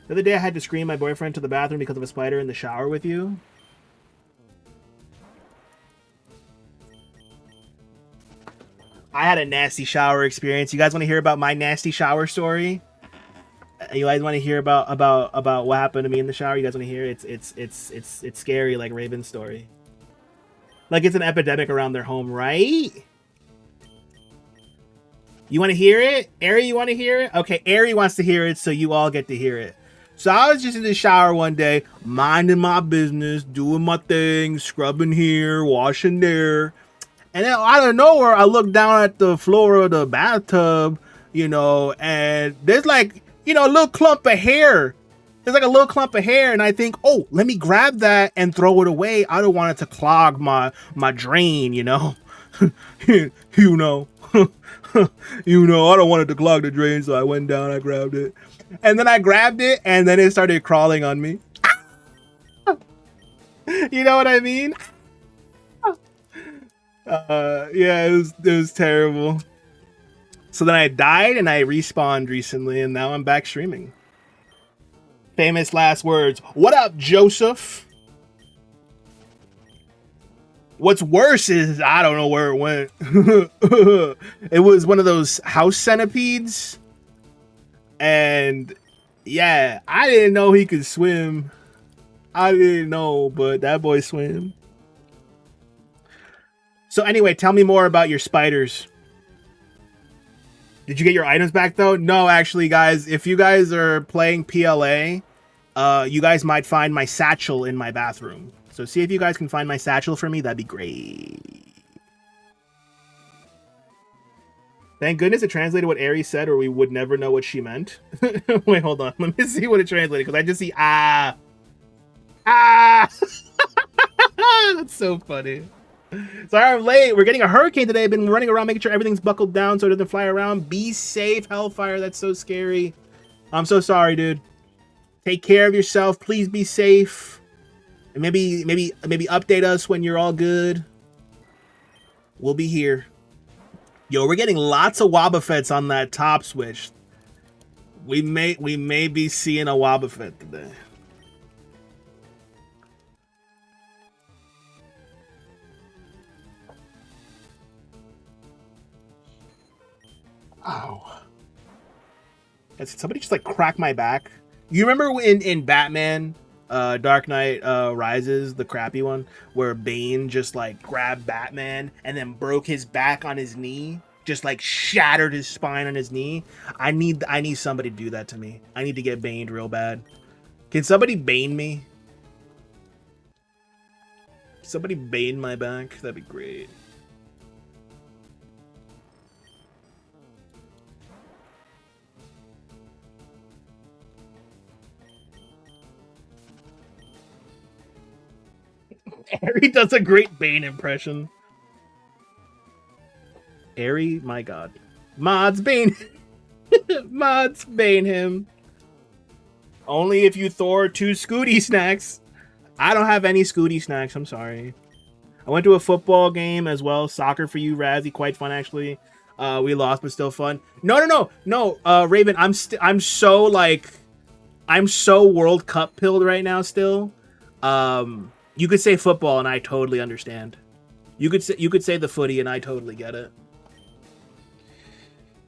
The other day I had to scream my boyfriend to the bathroom because of a spider in the shower with you. I had a nasty shower experience. You guys want to hear about my nasty shower story? You guys want to hear about what happened to me in the shower? You guys want to hear? It's scary, like Raven's story. Like it's an epidemic around their home, right? You want to hear it? Ari, you want to hear it? Okay, Ari wants to hear it, so you all get to hear it. So I was just in the shower one day, minding my business, doing my thing, scrubbing here, washing there. And then out of nowhere, I look down at the floor of the bathtub, you know, and there's like, you know, a little clump of hair. There's like a little clump of hair, and I think, oh, let me grab that and throw it away. I don't want it to clog my drain, you know. you know. You know, I don't want it to clog the drain, so I went down, I grabbed it. And then I grabbed it, and then it started crawling on me. You know what I mean? Yeah, it was terrible. So then I died, and I respawned recently, and now I'm back streaming. Famous last words. What up, Joseph? What's worse is I don't know where it went. It was one of those house centipedes. And yeah, I didn't know he could swim. I didn't know, but that boy swim. So anyway, tell me more about your spiders. Did you get your items back though? No, actually, guys, if you guys are playing PLA, you guys might find my satchel in my bathroom. So see if you guys can find my satchel for me. That'd be great. Thank goodness it translated what Ari said, or we would never know what she meant. Wait, hold on. Let me see what it translated, because I just see ah. That's so funny. Sorry I'm late. We're getting a hurricane today. I've been running around making sure everything's buckled down so it doesn't fly around. Be safe, Hellfire. That's so scary. I'm so sorry, dude. Take care of yourself. Please be safe. And maybe update us when you're all good. We'll be here. Yo, we're getting lots of Wobbuffets on that top switch. We may be seeing a Wobbuffet today. Ow. Somebody just like cracked my back. You remember in Batman Dark Knight Rises, the crappy one, where Bane just like grabbed Batman and then broke his back on his knee, just like shattered his spine on his knee? I need somebody to do that to me. I need to get baned real bad. Can somebody bane me? Somebody bane my back? That'd be great. Ari does a great Bane impression. Ari, my god. Mods Bane. Mods Bane him. Only if you Thor 2 Scooty snacks. I don't have any Scooty snacks, I'm sorry. I went to a football game as well. Soccer for you, Razzie. Quite fun, actually. We lost, but still fun. No, Raven, I'm so World Cup pilled right now still. You could say football and I totally understand. You could say the footy and I totally get it.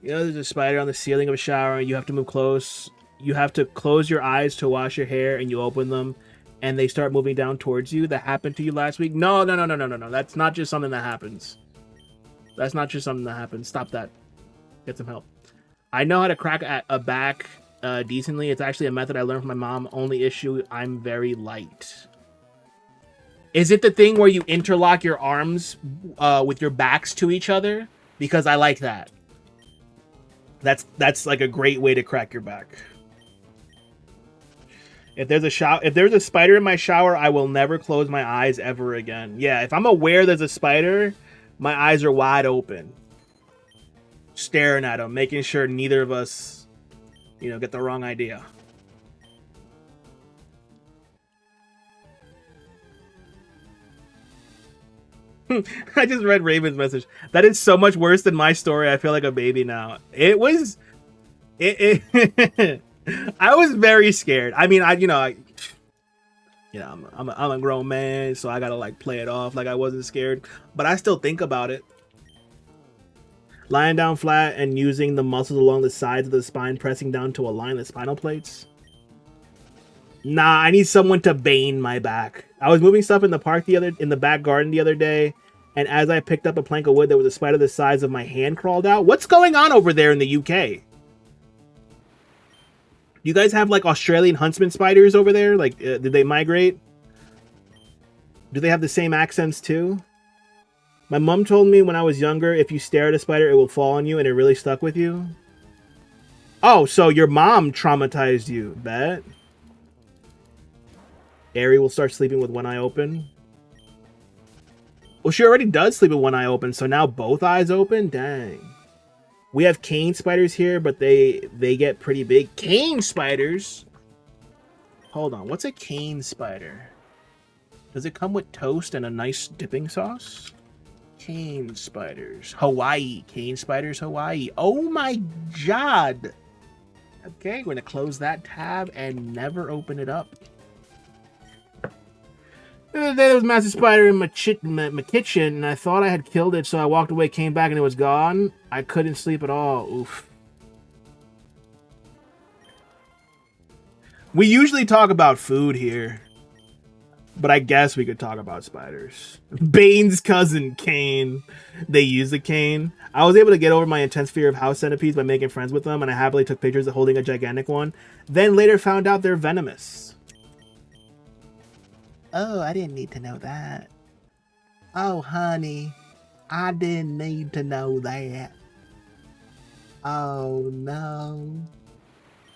You know, there's a spider on the ceiling of a shower and you have to move close. you have to close your eyes to wash your hair, and you open them, and they start moving down towards you. That happened to you last week? No. That's not just something that happens. That's not just something that happens. Stop that. Get some help. I know how to crack a back decently. It's actually a method I learned from my mom. Only issue, I'm very light. Is it the thing where you interlock your arms with your backs to each other? Because I like that. That's like a great way to crack your back. If there's a spider in my shower, I will never close my eyes ever again. Yeah, if I'm aware there's a spider, my eyes are wide open, staring at him, making sure neither of us, get the wrong idea. I just read Raven's message. That is so much worse than my story. I feel like a baby now. It was, I was very scared. I mean, I'm a grown man, so I gotta like play it off like I wasn't scared. But I still think about it. Lying down flat and using the muscles along the sides of the spine, pressing down to align the spinal plates. Nah, I need someone to bane my back. I was moving stuff in the park in the back garden the other day, and as I picked up a plank of wood, there was a spider the size of my hand crawled out. What's going on over there in the UK? You guys have like Australian huntsman spiders over there? Like, did they migrate? Do they have the same accents too? My mom told me when I was younger, if you stare at a spider, it will fall on you, and it really stuck with you. Oh, so your mom traumatized you, bet. Ari will start sleeping with one eye open. Well, she already does sleep with one eye open, so now both eyes open? Dang. We have cane spiders here, but they get pretty big. Cane spiders? Hold on, what's a cane spider? Does it come with toast and a nice dipping sauce? Cane spiders. Hawaii. Cane spiders, Hawaii. Oh my god. Okay, we're going to close that tab and never open it up. The other day, there was a massive spider in my kitchen, and I thought I had killed it, so I walked away, came back, and it was gone. I couldn't sleep at all. Oof. We usually talk about food here, but I guess we could talk about spiders. Bane's cousin, Kane. They use a cane. I was able to get over my intense fear of house centipedes by making friends with them, and I happily took pictures of holding a gigantic one. Then later found out they're venomous. Oh, I didn't need to know that. Oh, honey, I didn't need to know that. Oh, no.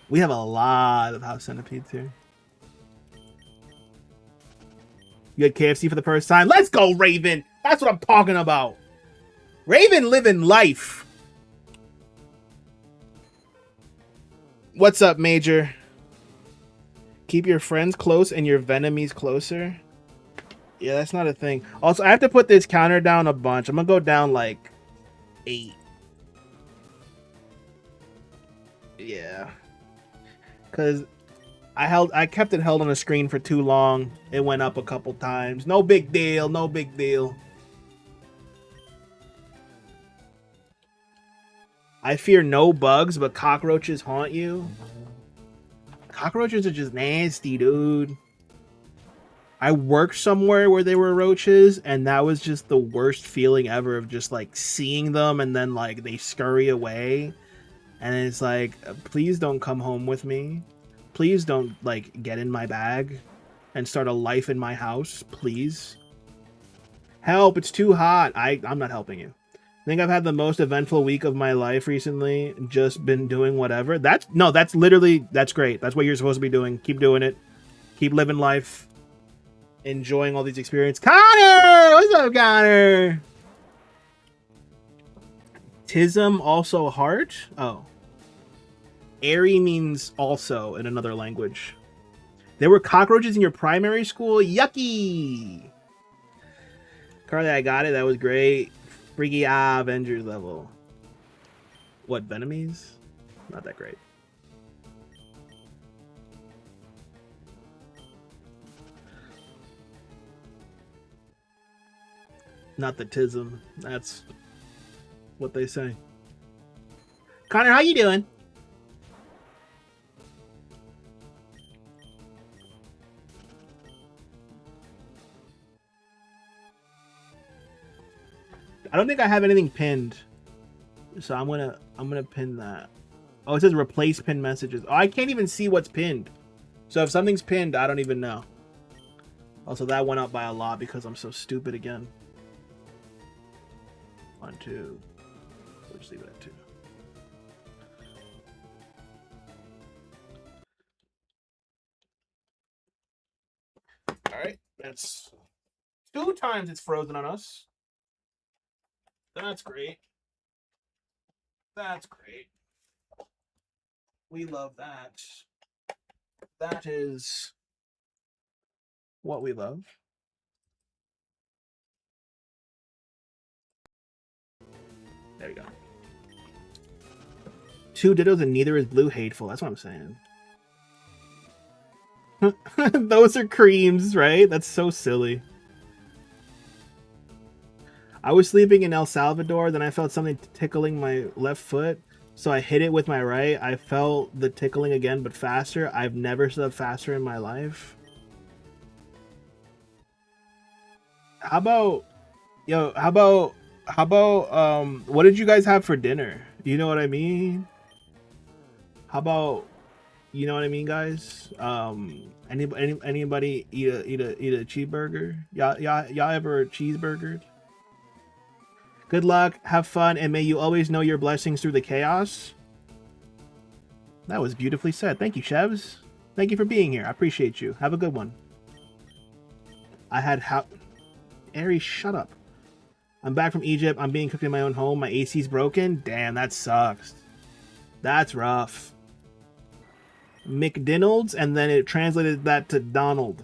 We have a lot of house centipedes here. You had KFC for the first time? Let's go, Raven! That's what I'm talking about. Raven living life. What's up, Major? Keep your friends close and your venemies closer. Yeah, that's not a thing. Also, I have to put this counter down a bunch. I'm gonna go down like 8. Yeah. Cause I kept it held on the screen for too long. It went up a couple times. No big deal, no big deal. I fear no bugs, but cockroaches haunt you. Cockroaches are just nasty, dude. I worked somewhere where there were roaches, and that was just the worst feeling ever of just like seeing them and then like they scurry away. And it's like, please don't come home with me. Please don't like get in my bag and start a life in my house, please. Help, it's too hot. I'm not helping you. I think I've had the most eventful week of my life recently. Just been doing whatever. That's great. That's what you're supposed to be doing. Keep doing it. Keep living life. Enjoying all these experiences. Connor! What's up, Connor? Tism, also heart? Oh. Airy means also in another language. There were cockroaches in your primary school? Yucky! Carly, I got it. That was great. Freaky Avengers level. What, Venemies? Not that great. Not the tism. That's what they say. Connor, how you doing? I don't think I have anything pinned. So I'm gonna pin that. Oh, it says replace pinned messages. Oh, I can't even see what's pinned. So if something's pinned, I don't even know. Also, that went up by a lot because I'm so stupid again. 1, 2. We'll just leave it at 2. All right, that's 2 times it's frozen on us. That's great. That's great. We love that. That is what we love. There you go. 2 dittos and neither is blue hateful. That's what I'm saying. Those are creams, right? That's so silly. I was sleeping in El Salvador, then I felt something tickling my left foot, so I hit it with my right. I felt the tickling again, but faster. I've never slept faster in my life. How about, what did you guys have for dinner? You know what I mean? How about, you know what I mean, guys? Anybody eat a cheeseburger? Y'all ever cheeseburgered? Good luck, have fun, and may you always know your blessings through the chaos. That was beautifully said. Thank you, Chevs. Thank you for being here. I appreciate you. Have a good one. I had Aries, shut up. I'm back from Egypt. I'm being cooked in my own home. My AC's broken. Damn, that sucks. That's rough. McDonald's, and then it translated that to Donald.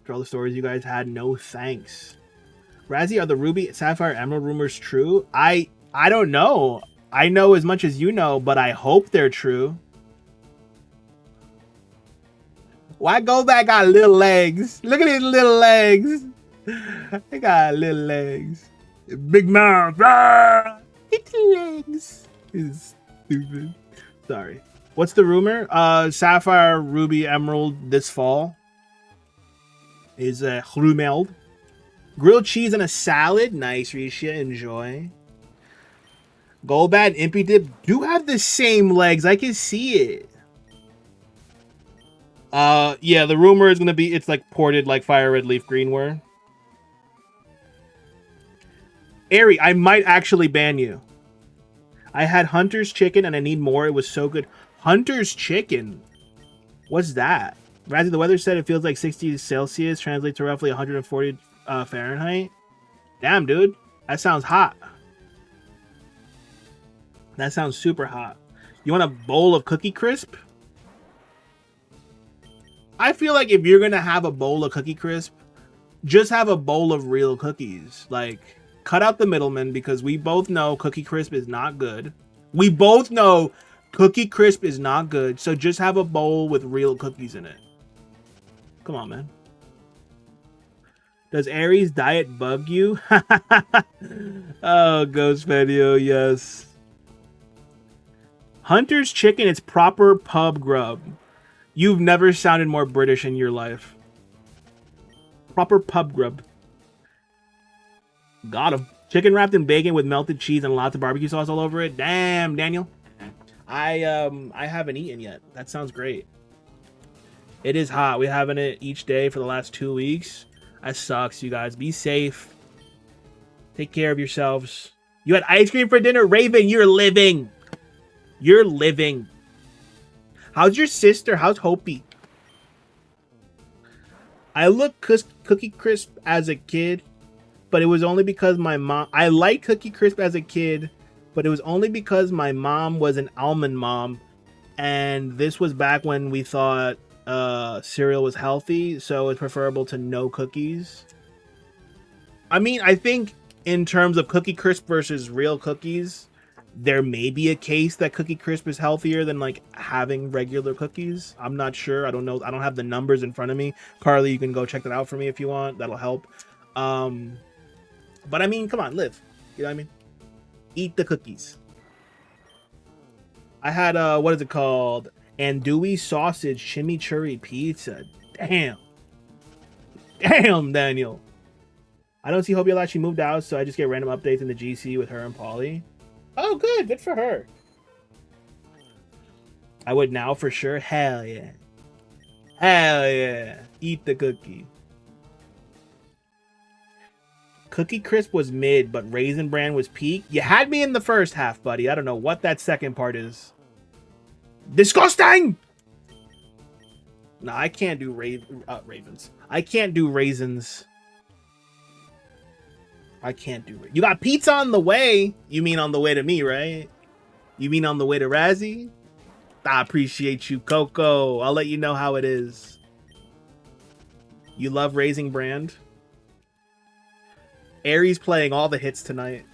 For all the stories you guys had, no thanks. Razzie, are the Ruby, Sapphire, Emerald rumors true? I don't know. I know as much as you know, but I hope they're true. Why go back got little legs? Look at his little legs. They got little legs. Big mouth. Ah! It's legs. It's stupid. Sorry. What's the rumor? Sapphire, Ruby, Emerald this fall is Grumeld. Grilled cheese and a salad. Nice, Risha. Enjoy. Golbat and Impy Dip do have the same legs. I can see it. Yeah, the rumor is gonna be it's like ported like FireRed LeafGreen were. Ari, I might actually ban you. I had Hunter's Chicken and I need more. It was so good. Hunter's Chicken? What's that? Razzie, the weather said it feels like 60 Celsius, translates to roughly 140 Fahrenheit. Damn, dude. That sounds hot. That sounds super hot. You want a bowl of Cookie Crisp? I feel like if you're going to have a bowl of Cookie Crisp, just have a bowl of real cookies. Like, cut out the middleman because we both know Cookie Crisp is not good. We both know Cookie Crisp is not good. So just have a bowl with real cookies in it. Come on, man. Does Aries diet bug you? Oh, Ghost Video, yes. Hunter's Chicken is proper pub grub. You've never sounded more British in your life. Proper pub grub. Got him. Chicken wrapped in bacon with melted cheese and lots of barbecue sauce all over it. Damn, Daniel. I haven't eaten yet. That sounds great. It is hot. We're having it each day for the last 2 weeks. That sucks, you guys. Be safe. Take care of yourselves. You had ice cream for dinner? Raven, you're living. You're living. How's your sister? How's Hopi? I looked Cookie Crisp as a kid, but it was only because my mom... I liked Cookie Crisp as a kid, but it was only because my mom was an almond mom, and this was back when we thought cereal was healthy, so it's preferable to no cookies. I mean, I think in terms of Cookie Crisp versus real cookies, there may be a case that Cookie Crisp is healthier than like having regular cookies. I'm not sure. I don't know. I don't have the numbers in front of me. Carly, you can go check that out for me if you want. That'll help. But I mean, come on, live. You know what I mean? Eat the cookies. I had what is it called? Andouille sausage chimichurri pizza. Damn. Damn, Daniel. I don't see Hobiala. She moved out, so I just get random updates in the GC with her and Polly. Oh, good. Good for her. I would now for sure. Hell yeah. Hell yeah. Eat the cookie. Cookie Crisp was mid, but Raisin Bran was peak. You had me in the first half, buddy. I don't know what that second part is. Disgusting! No, I can't do ravens. I can't do raisins. I can't do it. You got pizza on the way. You mean on the way to me, right? You mean on the way to Razzie? I appreciate you, Coco. I'll let you know how it is. You love Raising Brand? Aries playing all the hits tonight.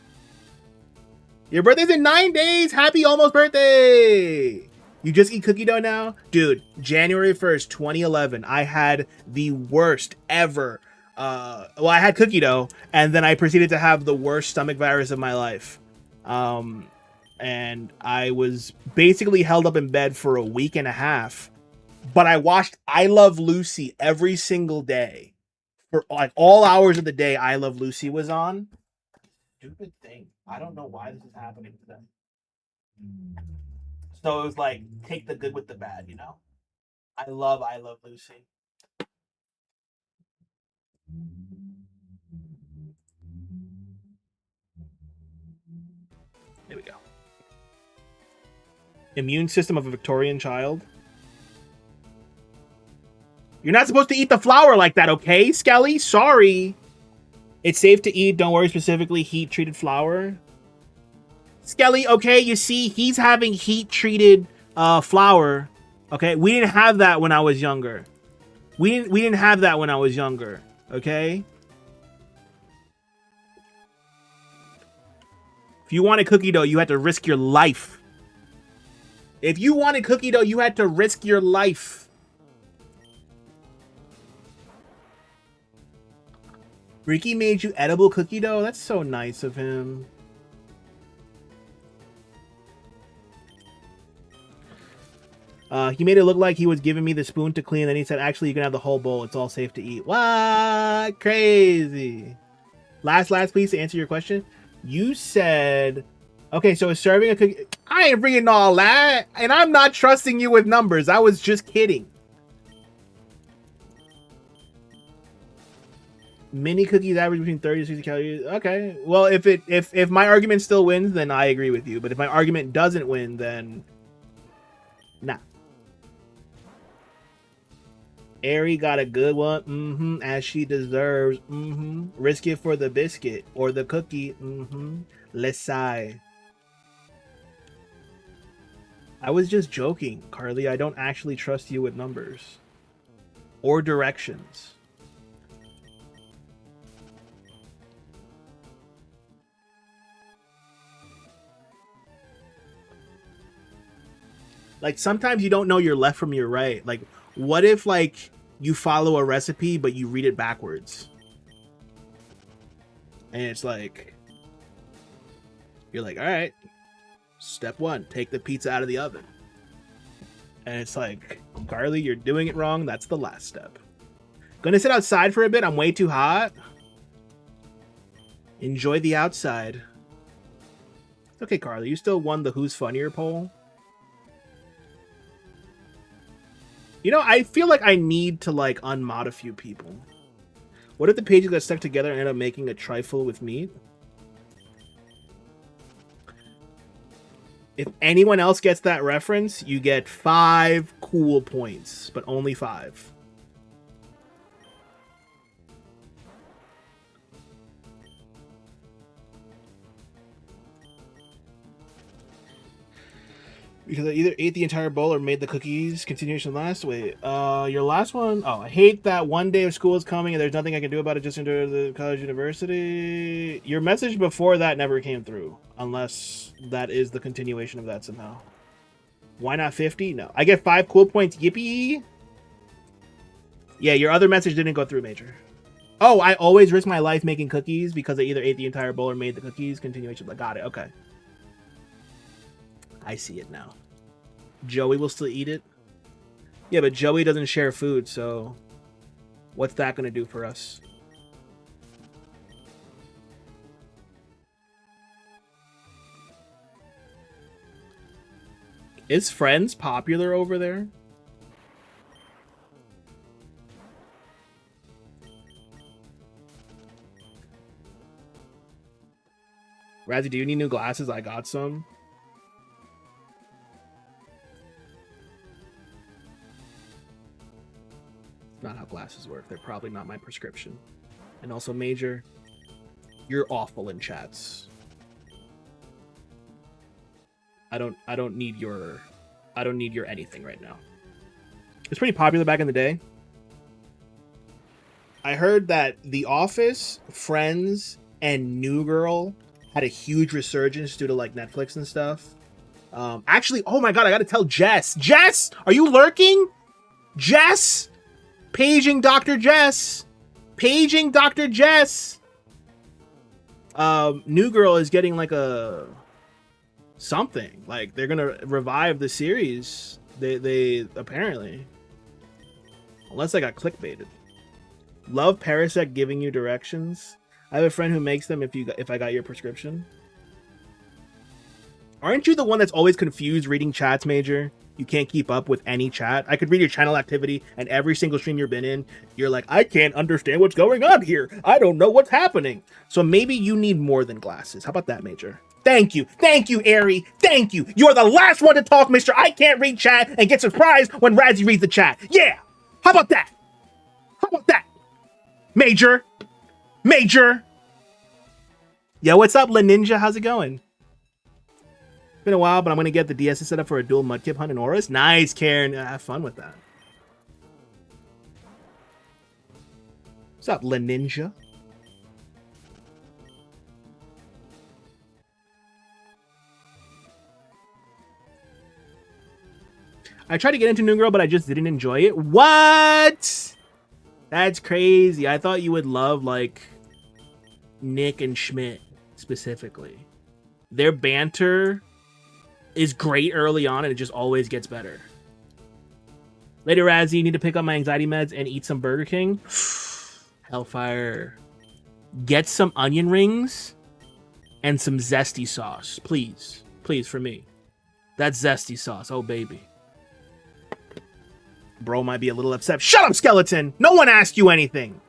Your birthday's in 9 days. Happy almost birthday. You just eat cookie dough now? Dude, January 1st, 2011, I had the worst ever. Well, I had cookie dough, and then I proceeded to have the worst stomach virus of my life. And I was basically held up in bed for a week and a half. But I watched I Love Lucy every single day. For like all hours of the day, I Love Lucy was on. Stupid thing. I don't know why this is happening to them. So it was like, take the good with the bad, you know? I love Lucy. There we go. Immune system of a Victorian child. You're not supposed to eat the flour like that, okay, Skelly? Sorry. It's safe to eat. Don't worry, specifically heat-treated flour. Skelly, okay, you see, he's having heat-treated flour. Okay, we didn't have that when I was younger. We didn't have that when I was younger. Okay. If you wanted cookie dough, you had to risk your life. If you wanted cookie dough, you had to risk your life. Ricky made you edible cookie dough? That's so nice of him. He made it look like he was giving me the spoon to clean, then he said, actually, you can have the whole bowl. It's all safe to eat. What? Crazy. Last, please, to answer your question. You said, okay, so is serving a cookie... I ain't bringing all that, and I'm not trusting you with numbers. I was just kidding. Mini cookies average between 30 to 60 calories. Okay. Well, if my argument still wins, then I agree with you. But if my argument doesn't win, then nah. Ari got a good one. As she deserves. Risk it for the biscuit or the cookie. Let's sigh. I was just joking, Carly. I don't actually trust you with numbers or directions. Like, sometimes you don't know your left from your right. Like, what if, like, you follow a recipe, but you read it backwards? And it's like, you're like, all right, step 1, take the pizza out of the oven. And it's like, Carly, you're doing it wrong. That's the last step. Gonna sit outside for a bit. I'm way too hot. Enjoy the outside. Okay, Carly, you still won the Who's Funnier poll. You know, I feel like I need to, like, unmod a few people. What if the pages got stuck together and ended up making a trifle with meat? If anyone else gets that reference, you get 5 cool points, but only 5. Because I either ate the entire bowl or made the cookies. Continuation last. Wait, your last one? Oh, I hate that one day of school is coming and there's nothing I can do about it. Just enter the college university. Your message before that never came through. Unless that is the continuation of that somehow. Why not 50? No. I get 5 cool points. Yippee! Yeah, your other message didn't go through, Major. Oh, I always risk my life making cookies because I either ate the entire bowl or made the cookies. Continuation. Got it. Okay. I see it now. Joey will still eat it? Yeah, but Joey doesn't share food, so... What's that gonna do for us? Is Friends popular over there? Razzie, do you need new glasses? I got some. Not how glasses work. They're probably not my prescription. And also, Major, you're awful in chats. I don't need your anything right now. It's pretty popular back in the day. I heard that The Office, Friends, and New Girl had a huge resurgence due to like Netflix and stuff. Actually, oh my god, I gotta tell Jess. Jess, are you lurking? Jess, paging Dr. Jess, paging Dr. Jess. New Girl is getting like a something, like they're gonna revive the series. They apparently, unless I got clickbaited. Love Parasect giving you directions. I have a friend who makes them if I got your prescription. Aren't you the one that's always confused reading chats, Major? You can't keep up with any chat. I could read your channel activity and every single stream you've been in. You're like, I can't understand what's going on here. I don't know what's happening. So maybe you need more than glasses. How about that, Major? Thank you. Thank you, Ari. Thank you. You're the last one to talk, Mr. I can't read chat and get surprised when Razzie reads the chat. Yeah. How about that? How about that? Major. Major. Yo, what's up, La Ninja? How's it going? Been a while, but I'm going to get the DS set up for a dual Mudkip hunt in Oris. Nice, Karen. Have fun with that. What's up, La Ninja? I tried to get into New Girl, but I just didn't enjoy it. What? That's crazy. I thought you would love, like, Nick and Schmidt, specifically. Their banter is great early on, and it just always gets better. Later, Razzie, you need to pick up my anxiety meds and eat some Burger King. Hellfire. Get some onion rings and some zesty sauce. Please. Please, for me. That's zesty sauce. Oh, baby. Bro might be a little upset. Shut up, Skeleton! No one asked you anything!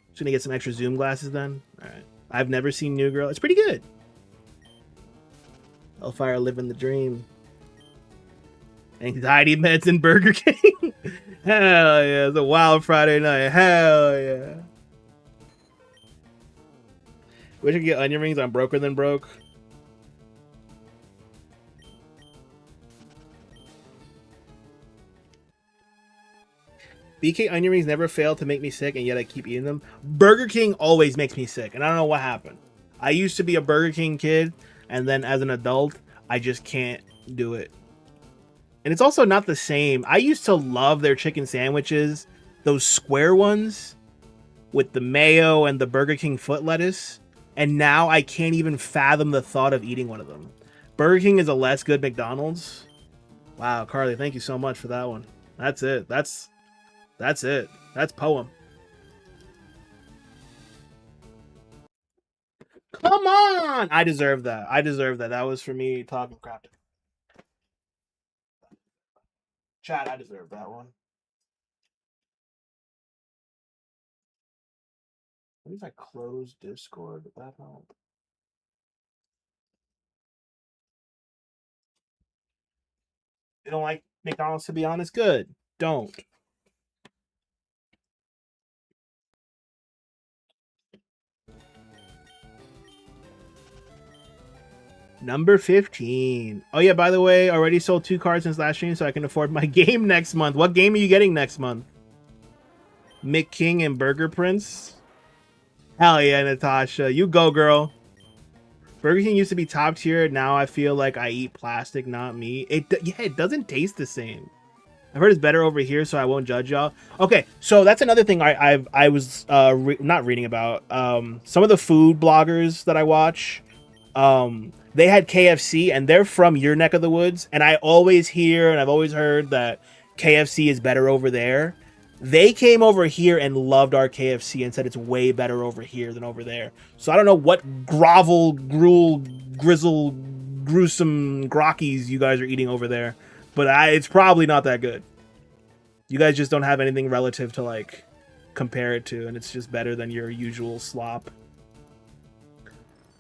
Just gonna get some extra zoom glasses then. Alright. I've never seen New Girl. It's pretty good. Hellfire living the dream. Anxiety meds and Burger King. Hell yeah. It's a wild Friday night. Hell yeah. Wish I could get onion rings. I'm broker than broke. BK onion rings never fail to make me sick, and yet I keep eating them. Burger King always makes me sick, and I don't know what happened. I used to be a Burger King kid, and then as an adult, I just can't do it. And it's also not the same. I used to love their chicken sandwiches, those square ones with the mayo and the Burger King foot lettuce, and now I can't even fathom the thought of eating one of them. Burger King is a less good McDonald's. Wow, Carly, thank you so much for that one. That's it. That's it. That's poem. Come on! I deserve that. I deserve that. That was for me talking crap. Chat, I deserve that one. What if I close Discord? Would that help? You don't like McDonald's, to be honest? Good. Don't. Number 15. Oh yeah, by the way, already sold 2 cards since last stream, so I can afford my game next month. What game are you getting next month? Mick King and Burger Prince? Hell yeah, Natasha. You go, girl. Burger King used to be top tier. Now I feel like I eat plastic, not meat. It doesn't taste the same. I've heard it's better over here, so I won't judge y'all. Okay, so that's another thing I was not reading about. Some of the food bloggers that I watch, they had KFC, and they're from your neck of the woods. And I always hear, and I've always heard that KFC is better over there. They came over here and loved our KFC and said it's way better over here than over there. So I don't know what grovel, gruel, grizzle, gruesome grockies you guys are eating over there, but it's probably not that good. You guys just don't have anything relative to like compare it to, and it's just better than your usual slop.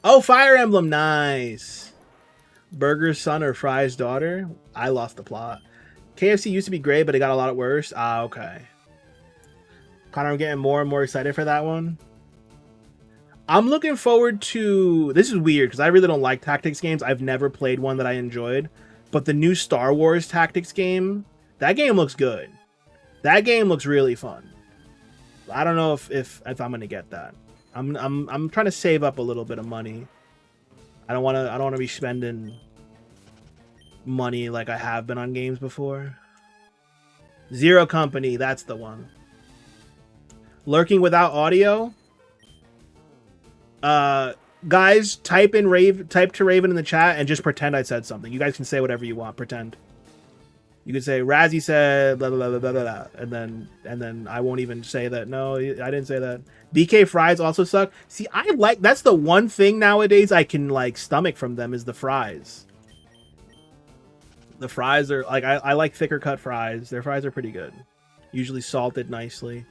Oh, Fire Emblem, nice. Burger's son or Fry's daughter? I lost the plot. KFC used to be great, but it got a lot worse. Ah, okay. Connor, I'm getting more and more excited for that one. I'm looking forward to... This is weird, because I really don't like tactics games. I've never played one that I enjoyed. But the new Star Wars tactics game, that game looks good. That game looks really fun. I don't know if I'm gonna get that. I'm trying to save up a little bit of money. I don't wanna be spending money like I have been on games before. Zero Company, that's the one. Lurking without audio. Guys, type to Raven in the chat and just pretend I said something. You guys can say whatever you want. Pretend. You could say Razzie said blah blah blah blah blah, blah and then I won't even say that. No, I didn't say that. BK fries also suck. See, that's the one thing nowadays I can like stomach from them is the fries. The fries are like I like thicker cut fries. Their fries are pretty good. Usually salted nicely.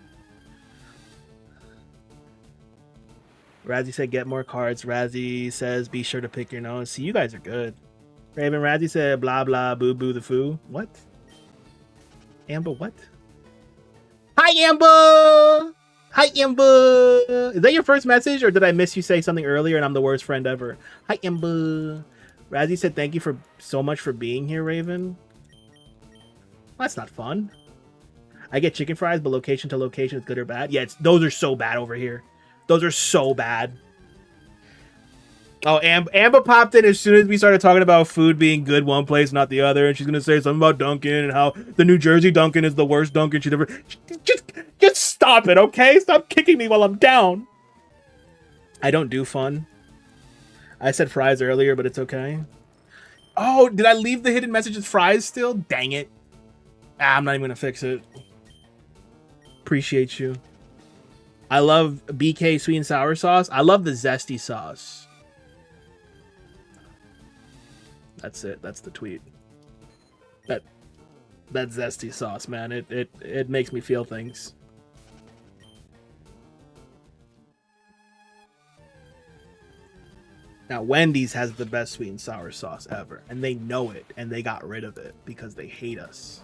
Razzie said get more cards. Razzie says be sure to pick your nose. See, you guys are good. Raven Razzie said blah blah boo boo the foo. What? Amber what? Hi Amber! Hi Amber! Is that your first message or did I miss you say something earlier and I'm the worst friend ever? Hi Amber! Razzie said thank you for so much for being here, Raven. Well, that's not fun. I get chicken fries, but location to location is good or bad. Yeah, those are so bad over here. Those are so bad. Oh, Amber popped in as soon as we started talking about food being good one place, not the other, and she's gonna say something about Dunkin' and how the New Jersey Dunkin' is the worst Dunkin' she's ever. Just stop it, okay? Stop kicking me while I'm down. I don't do fun. I said fries earlier, but it's okay. Oh, did I leave the hidden message as fries still? Dang it. I'm not even gonna fix it. Appreciate you. I love BK sweet and sour sauce. I love the zesty sauce. That's it. That's the tweet. That zesty sauce, man. It makes me feel things. Now, Wendy's has the best sweet and sour sauce ever, and they know it, and they got rid of it because they hate us.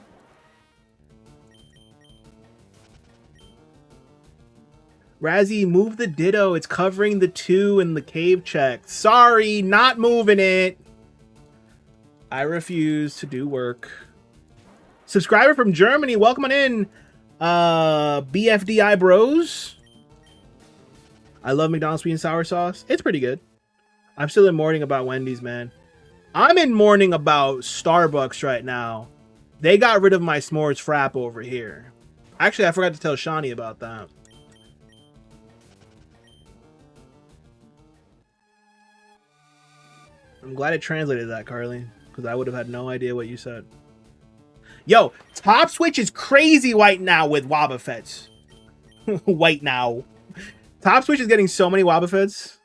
Razzie, move the Ditto. It's covering the 2 in the cave check. Sorry, not moving it. I refuse to do work. Subscriber from Germany, welcome on in. BFDI bros. I love McDonald's sweet and sour sauce. It's pretty good. I'm still in mourning about Wendy's, man. I'm in mourning about Starbucks right now. They got rid of my s'mores frap over here. Actually, I forgot to tell Shani about that. I'm glad it translated that, Carly, because I would have had no idea what you said. Yo, Top Switch is crazy right now with Wobbuffets. Right now. Top Switch is getting so many Wobbuffets.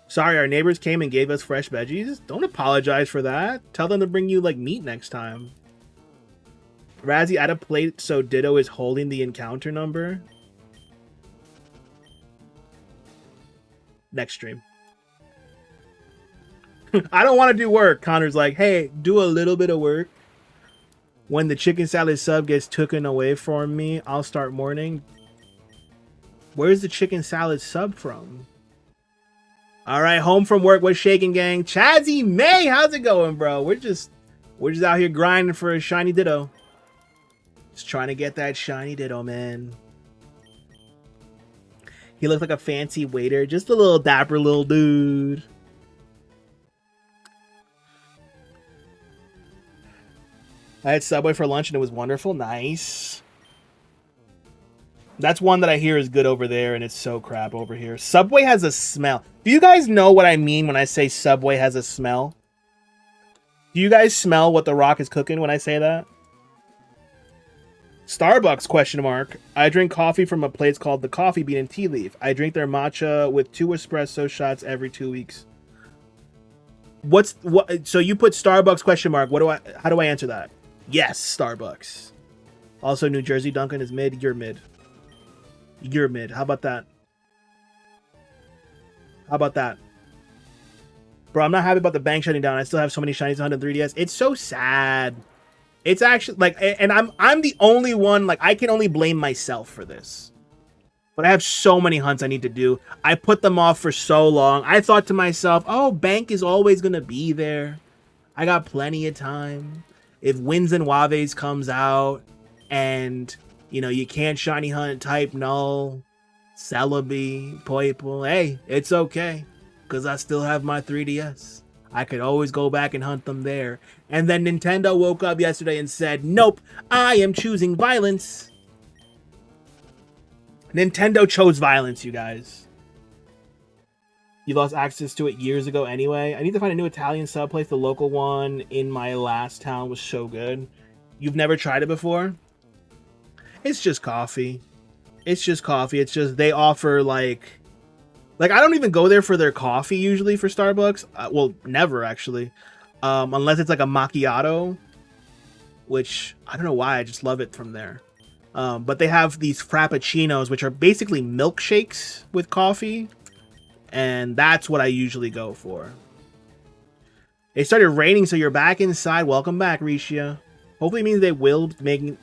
Sorry, our neighbors came and gave us fresh veggies. Don't apologize for that. Tell them to bring you, like, meat next time. Razzie, add a plate so Ditto is holding the encounter number. Next stream. I don't want to do work. Connor's like, hey, do a little bit of work. When the chicken salad sub gets taken away from me, I'll start mourning. Where's the chicken salad sub from? All right, home from work. What's shaking, gang? Chazzy May, how's it going, bro? We're just out here grinding for a shiny Ditto. Just trying to get that shiny Ditto, man. He looks like a fancy waiter, just a little dapper little dude. I had Subway for lunch and it was wonderful. Nice. That's one that I hear is good over there and it's so crap over here. Subway has a smell. Do you guys know what I mean when I say Subway has a smell? Do you guys smell what The Rock is cooking when I say that? Starbucks question mark. I drink coffee from a place called the Coffee Bean and Tea Leaf. I drink their matcha with 2 espresso shots every 2 weeks. What? So you put Starbucks question mark. How do I answer that? Yes, Starbucks. Also, New Jersey Dunkin' is mid. You're mid. You're mid. How about that? How about that? Bro, I'm not happy about the bank shutting down. I still have so many shinies on the 3DS. It's so sad. It's actually like, and I'm the only one, like, I can only blame myself for this. But I have so many hunts I need to do. I put them off for so long. I thought to myself, oh, bank is always going to be there. I got plenty of time. If Winds and Waves comes out and, you know, you can't shiny hunt type null, Celebi, Poipole, hey, it's okay. Because I still have my 3DS. I could always go back and hunt them there. And then Nintendo woke up yesterday and said, nope, I am choosing violence. Nintendo chose violence, you guys. You lost access to it years ago anyway. I need to find a new Italian sub place. The local one in my last town was so good. You've never tried it before? It's just coffee. It's just coffee. It's just they offer like I don't even go there for their coffee usually for Starbucks. Well, never actually. Unless it's like a macchiato, which I don't know why. I just love it from there. But they have these frappuccinos, which are basically milkshakes with coffee. And that's what I usually go for. It started raining, so you're back inside. Welcome back, Risha. Hopefully it means they will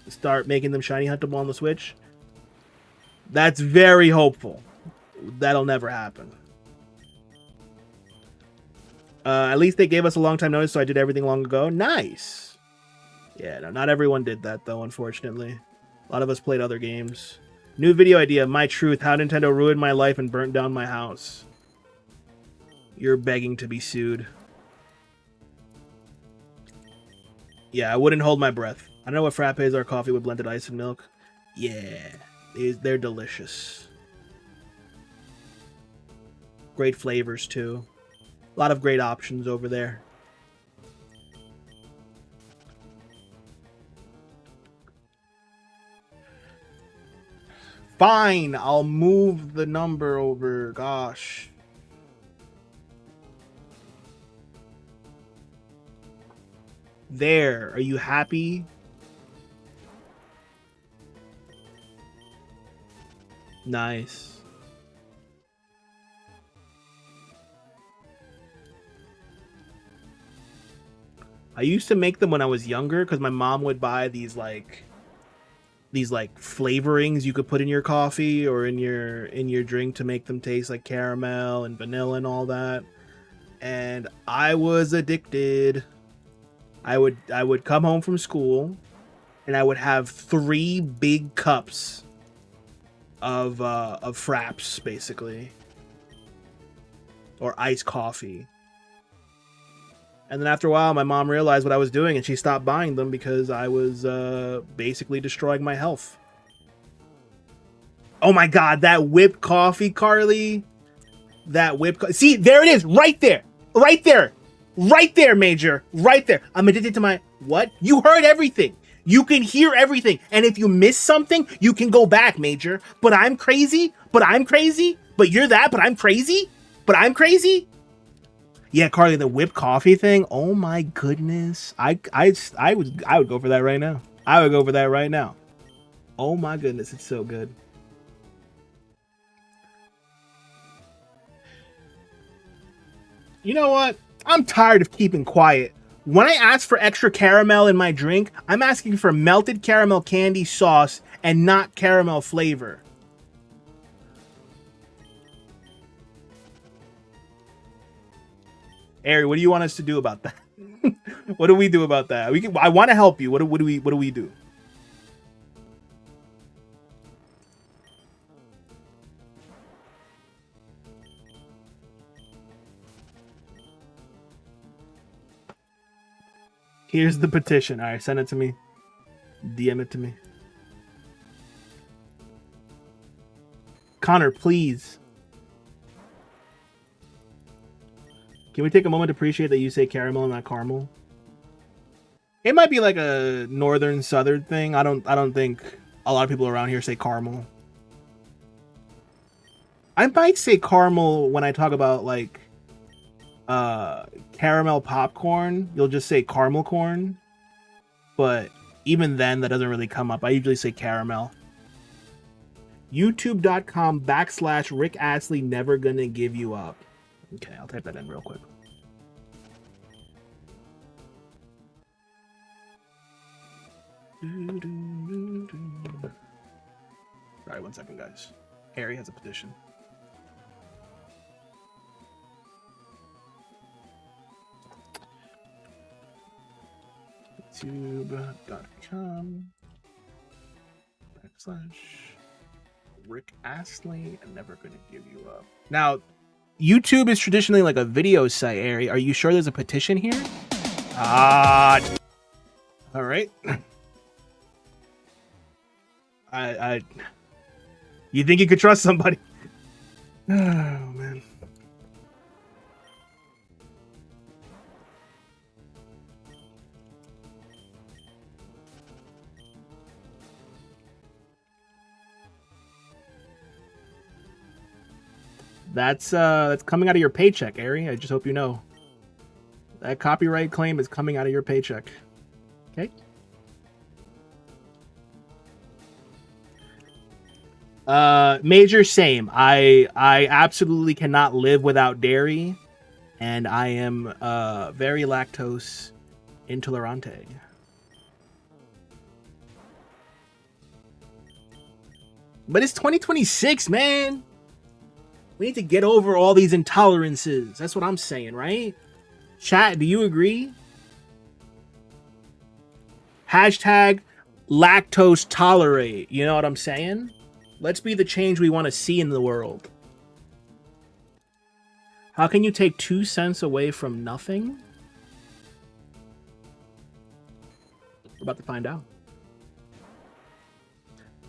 start making them shiny huntable on the Switch. That's very hopeful. That'll never happen. At least they gave us a long time notice, so I did everything long ago. Nice. Yeah, no, not everyone did that, though, unfortunately. A lot of us played other games. New video idea, My Truth, how Nintendo ruined my life and burnt down my house. You're begging to be sued. Yeah, I wouldn't hold my breath. I don't know what frappes are, coffee with blended ice and milk. Yeah, they're delicious. Great flavors, too. A lot of great options over there. Fine, I'll move the number over. Gosh. There. Are you happy? Nice. I used to make them when I was younger because my mom would buy these flavorings you could put in your coffee or in your drink to make them taste like caramel and vanilla and all that. And I was addicted. I would come home from school and I would have 3 big cups of fraps, basically, or iced coffee. And then after a while, my mom realized what I was doing and she stopped buying them because I was basically destroying my health. Oh my god, that whipped coffee, Carly. That whipped see, there it is, right there. Right there. Right there, Major. Right there. I'm addicted to my... What? You heard everything. You can hear everything. And if you miss something, you can go back, Major. But I'm crazy? But I'm crazy? But you're that? But I'm crazy? But I'm crazy? Yeah, Carly, the whipped coffee thing. Oh my goodness. I would go for that right now. I would go for that right now. Oh my goodness, it's so good. You know what? I'm tired of keeping quiet. When I ask for extra caramel in my drink, I'm asking for melted caramel candy sauce and not caramel flavor. Ari, what do you want us to do about that? What do we do about that? I want to help you. What do we do? Here's the petition. All right, send it to me. DM it to me. Connor, please. Can we take a moment to appreciate that you say caramel and not caramel? It might be like a northern southern thing. I don't think a lot of people around here say caramel. I might say caramel when I talk about like caramel popcorn. You'll just say caramel corn. But even then that doesn't really come up. I usually say caramel. YouTube.com/Rick Astley never gonna give you up. Okay, I'll type that in real quick. Sorry, 1 second, guys. Harry has a petition. YouTube.com/Rick Astley and never gonna give you up. Now, YouTube is traditionally like a video site, Harry. Are you sure there's a petition here? All right. You think you could trust somebody? Oh man. That's coming out of your paycheck, Ari. I just hope you know. That copyright claim is coming out of your paycheck. Okay? Major same. I absolutely cannot live without dairy, and I am very lactose intolerante. But it's 2026, man. We need to get over all these intolerances. That's what I'm saying, right? Chat, do you agree? Hashtag lactose tolerate. You know what I'm saying? Let's be the change we want to see in the world. How can you take 2 cents away from nothing? We're about to find out.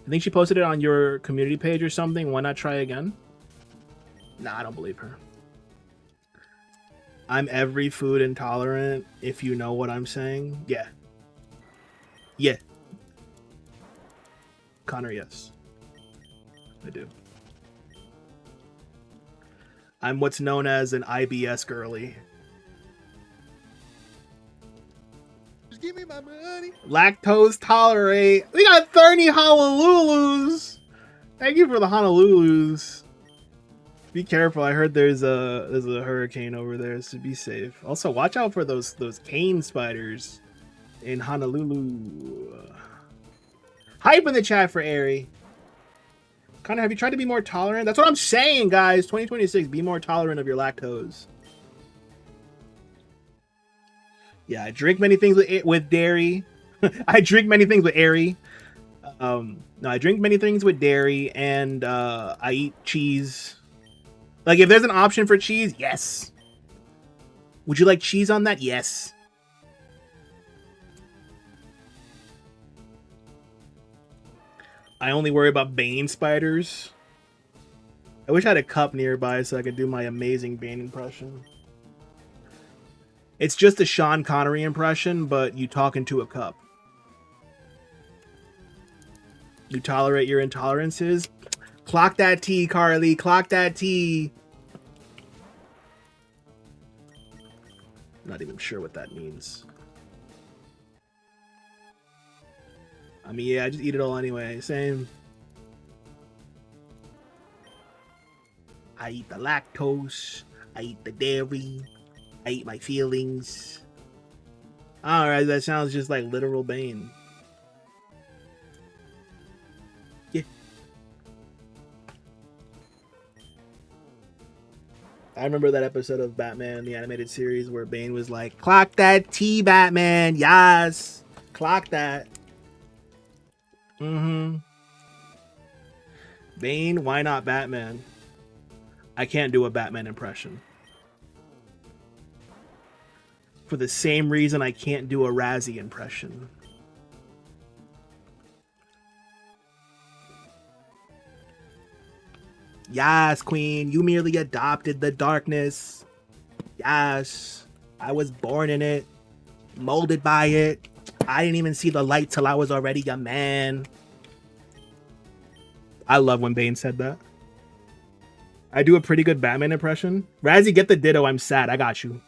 I think she posted it on your community page or something. Why not try again? Nah, I don't believe her. I'm every food intolerant, if you know what I'm saying. Yeah. Yeah. Connor, yes. I do. I'm what's known as an IBS girly. Just give me my money. Lactose tolerate. We got 30 Honolulus. Thank you for the Honolulus. Be careful. I heard there's a hurricane over there, so be safe. Also, watch out for those cane spiders in Honolulu. Hype in the chat for Ari. Connor, have you tried to be more tolerant? That's what I'm saying, guys. 2026, be more tolerant of your lactose. Yeah, I drink many things with dairy. I drink many things with Ari. No, I drink many things with dairy, and I eat cheese. Like, if there's an option for cheese, yes. Would you like cheese on that? Yes. I only worry about Bane spiders. I wish I had a cup nearby so I could do my amazing Bane impression. It's just a Sean Connery impression, but you talk into a cup. You tolerate your intolerances. Clock that T, Carly. Clock that T. Not even sure what that means. I mean, yeah, I just eat it all anyway. Same. I eat the lactose. I eat the dairy. I eat my feelings. Alright, that sounds just like literal Bane. Yeah. I remember that episode of Batman, the animated series, where Bane was like, clock that T, Batman. Yes. Clock that. Mm-hmm. Bane, why not Batman? I can't do a Batman impression. For the same reason I can't do a Razzie impression. Yes, Queen, you merely adopted the darkness. Yes, I was born in it, molded by it. I didn't even see the light till I was already a man. I love when Bane said that. I do a pretty good Batman impression. Razzie, get the Ditto. I'm sad. I got you.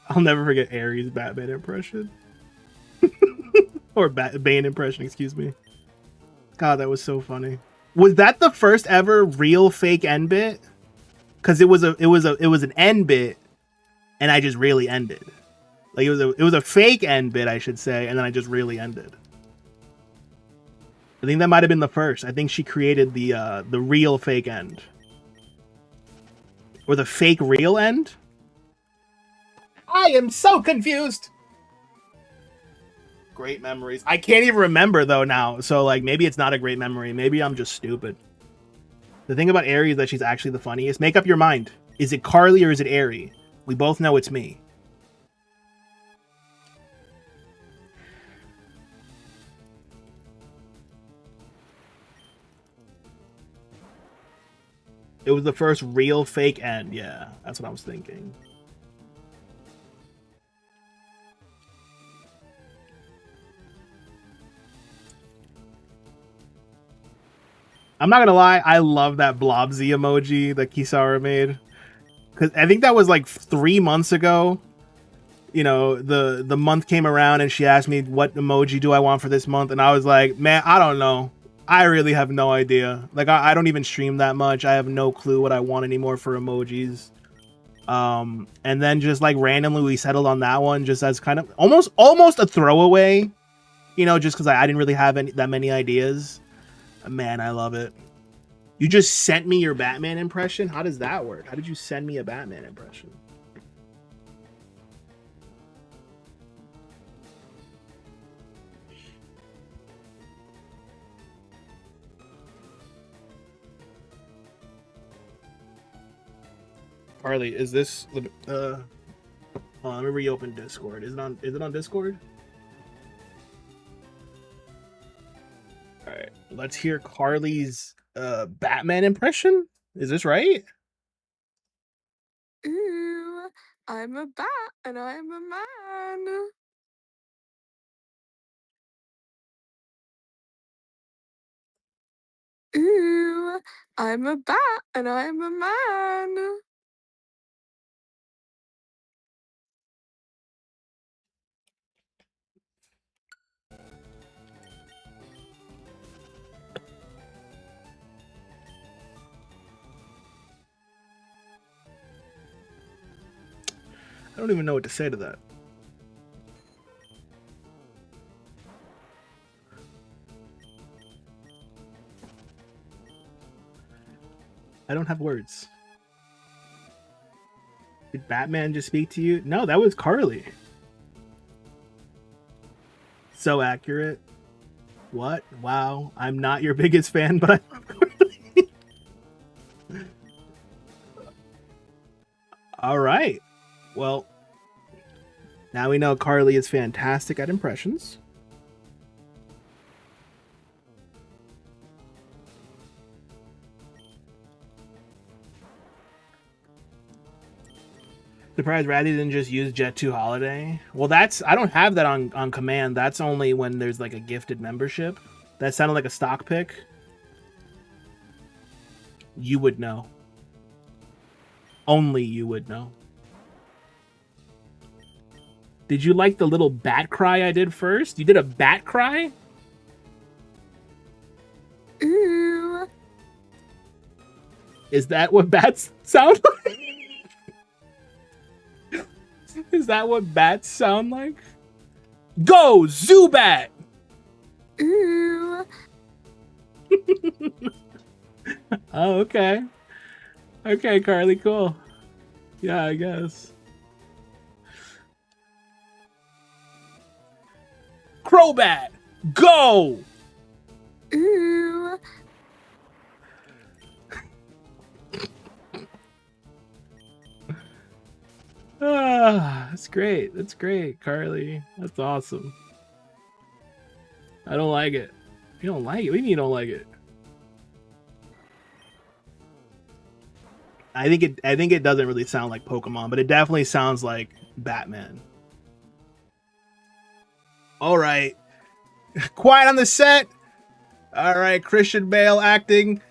I'll never forget Ares' Batman impression. Or Bane impression, excuse me. God, that was so funny. Was that the first ever real fake end bit? Because it was an end bit, and I just really ended. Like it was a fake end bit, I should say, and then I just really ended. I think that might have been the first. I think she created the real fake end. Or the fake real end? I am so confused. Great memories. I can't even remember though now. So like maybe it's not a great memory. Maybe I'm just stupid. The thing about Aerie is that she's actually the funniest. Make up your mind. Is it Carly or is it Aerie? We both know it's me. It was the first real fake end. Yeah, that's what I was thinking. I'm not gonna lie, I love that Blobsy emoji that Kisara made. Because I think that was like 3 months ago. You know, the month came around and she asked me what emoji do I want for this month. And I was like, man, I don't know. I really have no idea. Like, I don't even stream that much. I have no clue what I want anymore for emojis. And then just like randomly we settled on that one just as kind of almost a throwaway. You know, just because I didn't really have that many ideas. Man, I love it. You just sent me your Batman impression? How does that work? How did you send me a Batman impression? Harley, is this let me reopen Discord. Is it on Discord? Alright. Let's hear Carly's Batman impression. Is this right? Ooh, I'm a bat and I'm a man. Ooh, I'm a bat and I'm a man. I don't even know what to say to that. I don't have words. Did Batman just speak to you? No, that was Carly. So accurate. What? Wow. I'm not your biggest fan, but I love Carly. All right. Well, now we know Carly is fantastic at impressions. Surprised Ratty didn't just use Jet 2 Holiday. Well, I don't have that on command. That's only when there's like a gifted membership. That sounded like a stock pick. You would know. Only you would know. Did you like the little bat cry I did first? You did a bat cry? Ooh. Is that what bats sound like? Is that what bats sound like? Go, Zubat! Ooh. Oh, okay. Okay, Carly, cool. Yeah, I guess. Crobat! Go! Ooh. Ah, that's great. That's great, Carly. That's awesome. I don't like it. You don't like it? What do you mean you don't like it? I think it doesn't really sound like Pokemon, but it definitely sounds like Batman. All right. Quiet on the set. All right, Christian Bale acting.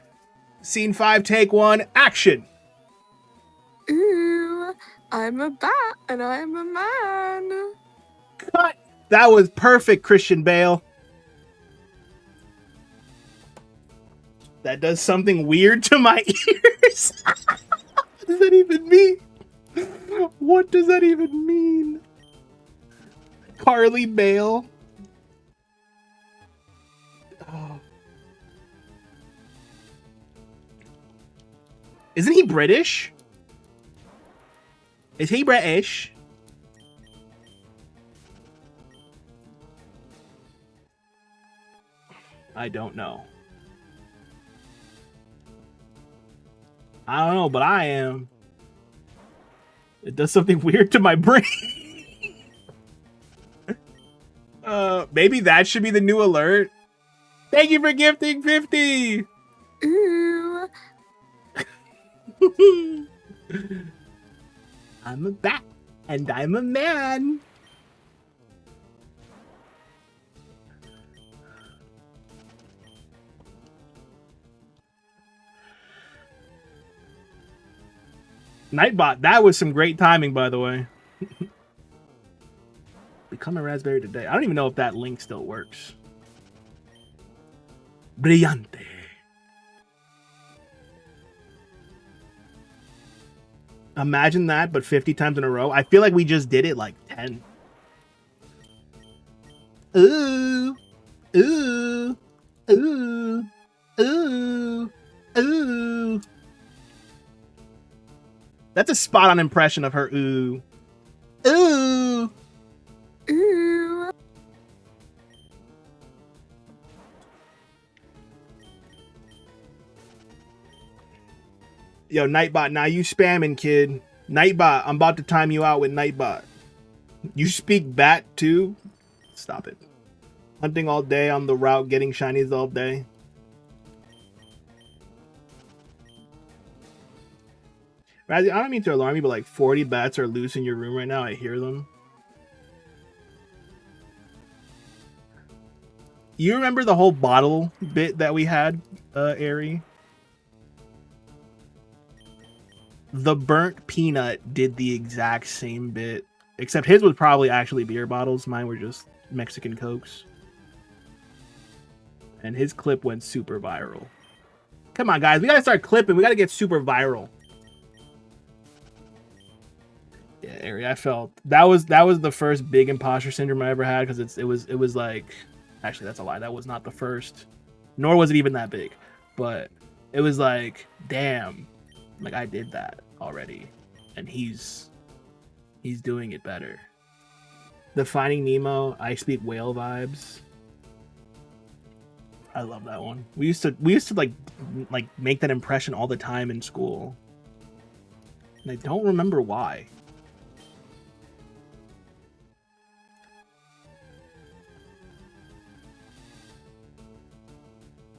Scene 5, take 1, action. Ooh, I'm a bat and I'm a man. Cut. That was perfect, Christian Bale. That does something weird to my ears. What does that even mean? What does that even mean? Carly Bale. Oh. Isn't he British? Is he British? I don't know. I don't know, but I am. It does something weird to my brain. Maybe that should be the new alert. Thank you for gifting 50. Ooh. I'm a bat and I'm a man. Nightbot, that was some great timing, by the way. Become a raspberry today. I don't even know if that link still works. Brillante. Imagine that, but 50 times in a row. I feel like we just did it like 10. Ooh. Ooh. Ooh. Ooh. Ooh. That's a spot-on impression of her ooh. Ooh. Ooh. Yo, Nightbot, now you spamming, kid. Nightbot, I'm about to time you out with Nightbot. You speak bat too? Stop it. Hunting all day on the route, getting shinies all day. Razzie, I don't mean to alarm you, but like 40 bats are loose in your room right now. I hear them. You remember the whole bottle bit that we had, Ari? The burnt peanut did the exact same bit, except his was probably actually beer bottles. Mine were just Mexican Cokes. And his clip went super viral. Come on, guys. We got to start clipping. We got to get super viral. Yeah, Ari, I felt that was the first big imposter syndrome I ever had, because it was like, actually that's a lie. That was not the first, nor was it even that big, but it was like, damn, like I did that already, and he's doing it better. The Finding Nemo, I Speak Whale vibes. I love that one. We used to like make that impression all the time in school, and I don't remember why.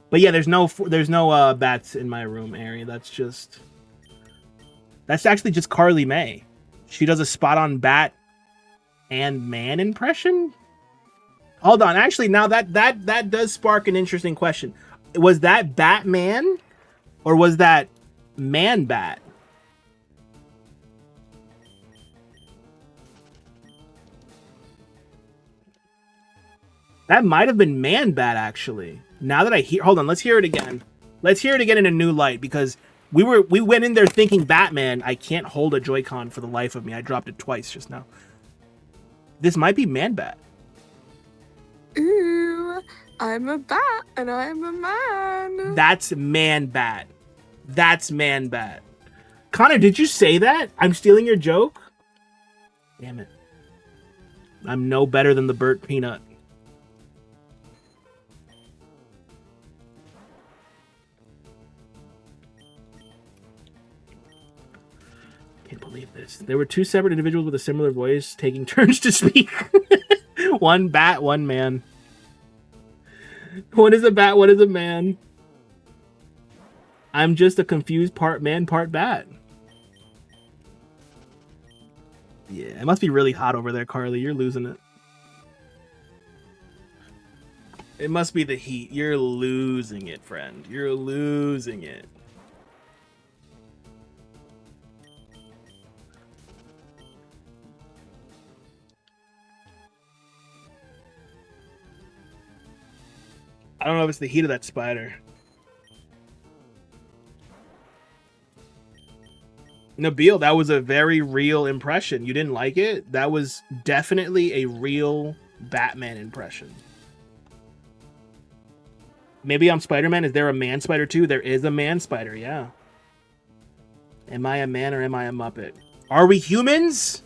But yeah, there's no bats in my room, Ari. That's actually just Carly May. She does a spot on bat and man impression. Hold on, actually, now that does spark an interesting question. Was that Batman or was that Man Bat? That might have been Man Bat, actually. Now that I hear, hold on, let's hear it again. Let's hear it again in a new light, because we went in there thinking Batman. I can't hold a Joy-Con for the life of me. I dropped it twice just now. This might be Man Bat. Ooh, I'm a bat and I'm a man. That's Man Bat. That's Man Bat. Connor, did you say that? I'm stealing your joke? Damn it. I'm no better than the Burt Peanut. Can't believe this. There were two separate individuals with a similar voice taking turns to speak. One bat, one man. What is a bat? What is a man? I'm just a confused part man, part bat. Yeah, it must be really hot over there, Carly. You're losing it. It must be the heat. You're losing it, friend. You're losing it. I don't know if it's the heat of that spider. Nabil, that was a very real impression. You didn't like it? That was definitely a real Batman impression. Maybe I'm Spider-Man. Is there a man spider too? There is a man spider, yeah. Am I a man or am I a Muppet? Are we humans?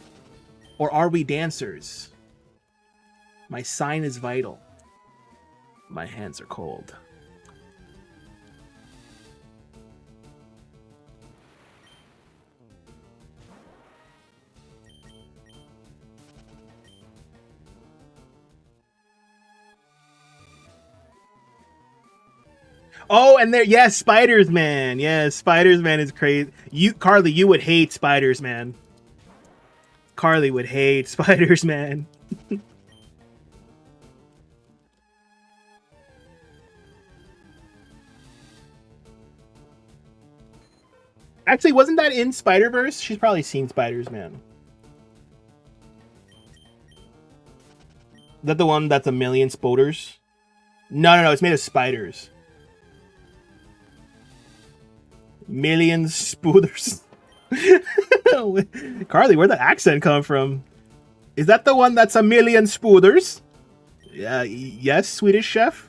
Or are we dancers? My sign is vital. My hands are cold. Oh, and there, yes, Spiders Man. Yes, Spiders Man is crazy. Carly, you would hate Spiders Man. Carly would hate Spiders Man. Actually, wasn't that in Spider-Verse? She's probably seen Spiders Man. Is that the one that's a million spoders? No, it's made of spiders. Millions spooders. Carly, where'd the accent come from? Is that the one that's a million spooders? Yeah, yes, Swedish chef.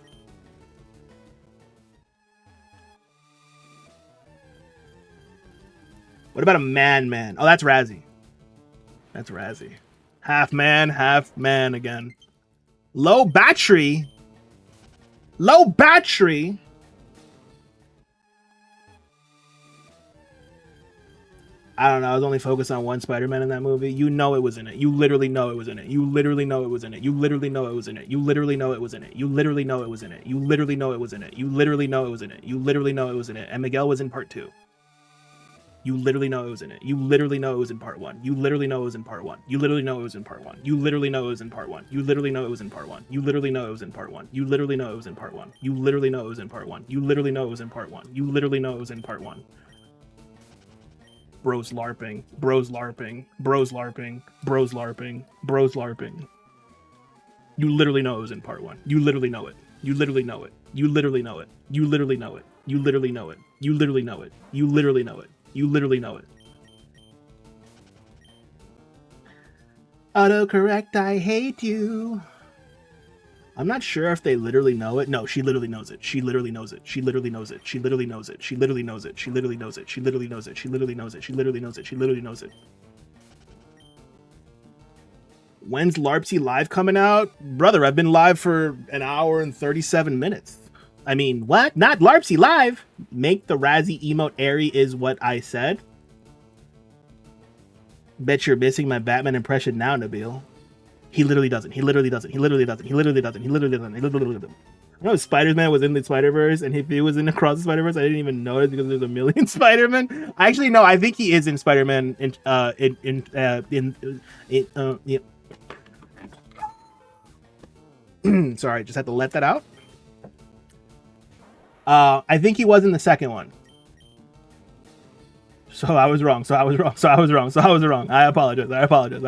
What about a man? Oh, that's Razzie. That's Razzie. Half man again. Low battery. Low battery. I don't know. I was only focused on one Spider-Man in that movie. You know it was in it. You literally know it was in it. You literally know it was in it. You literally know it was in it. You literally know it was in it. You literally know it was in it. You literally know it was in it. You literally know it was in it. You literally know it was in it. And Miguel was in part 2. You literally know it was in it. You literally know it was in part 1. You literally know it was in part 1. You literally know it was in part 1. You literally know it was in part 1. You literally know it was in part 1. You literally know it was in part 1. You literally know it was in part 1. You literally know it was in part 1. You literally know it was in part 1. You literally know it was in part 1. Bros LARPing. Bros LARPing. Bros LARPing. Bros LARPing. Bros LARPing. You literally know it was in part 1. You literally know it. You literally know it. You literally know it. You literally know it. You literally know it. You literally know it. You literally know it. You literally know it. Autocorrect, I hate you. I'm not sure if they literally know it. No, she literally knows it. She literally knows it. She literally knows it. She literally knows it. She literally knows it. She literally knows it. She literally knows it. She literally knows it. She literally knows it. She literally knows it. When's LARPsy live coming out? Brother, I've been live for an hour and 37 minutes. I mean, what? Not LARPsy live. Make the Razzie emote airy is what I said. Bet you're missing my Batman impression now, Nabil. He literally doesn't. He literally doesn't. He literally doesn't. He literally doesn't. He literally doesn't. He literally doesn't. I know Spider-Man was in the Spider-Verse, and if he was in Across the Spider-Verse, I didn't even notice because there's a million Spider-Man. Actually, no, I think he is in Spider-Man sorry, just had to let that out. I think he was in the second one. So I was wrong. I apologize. I apologize.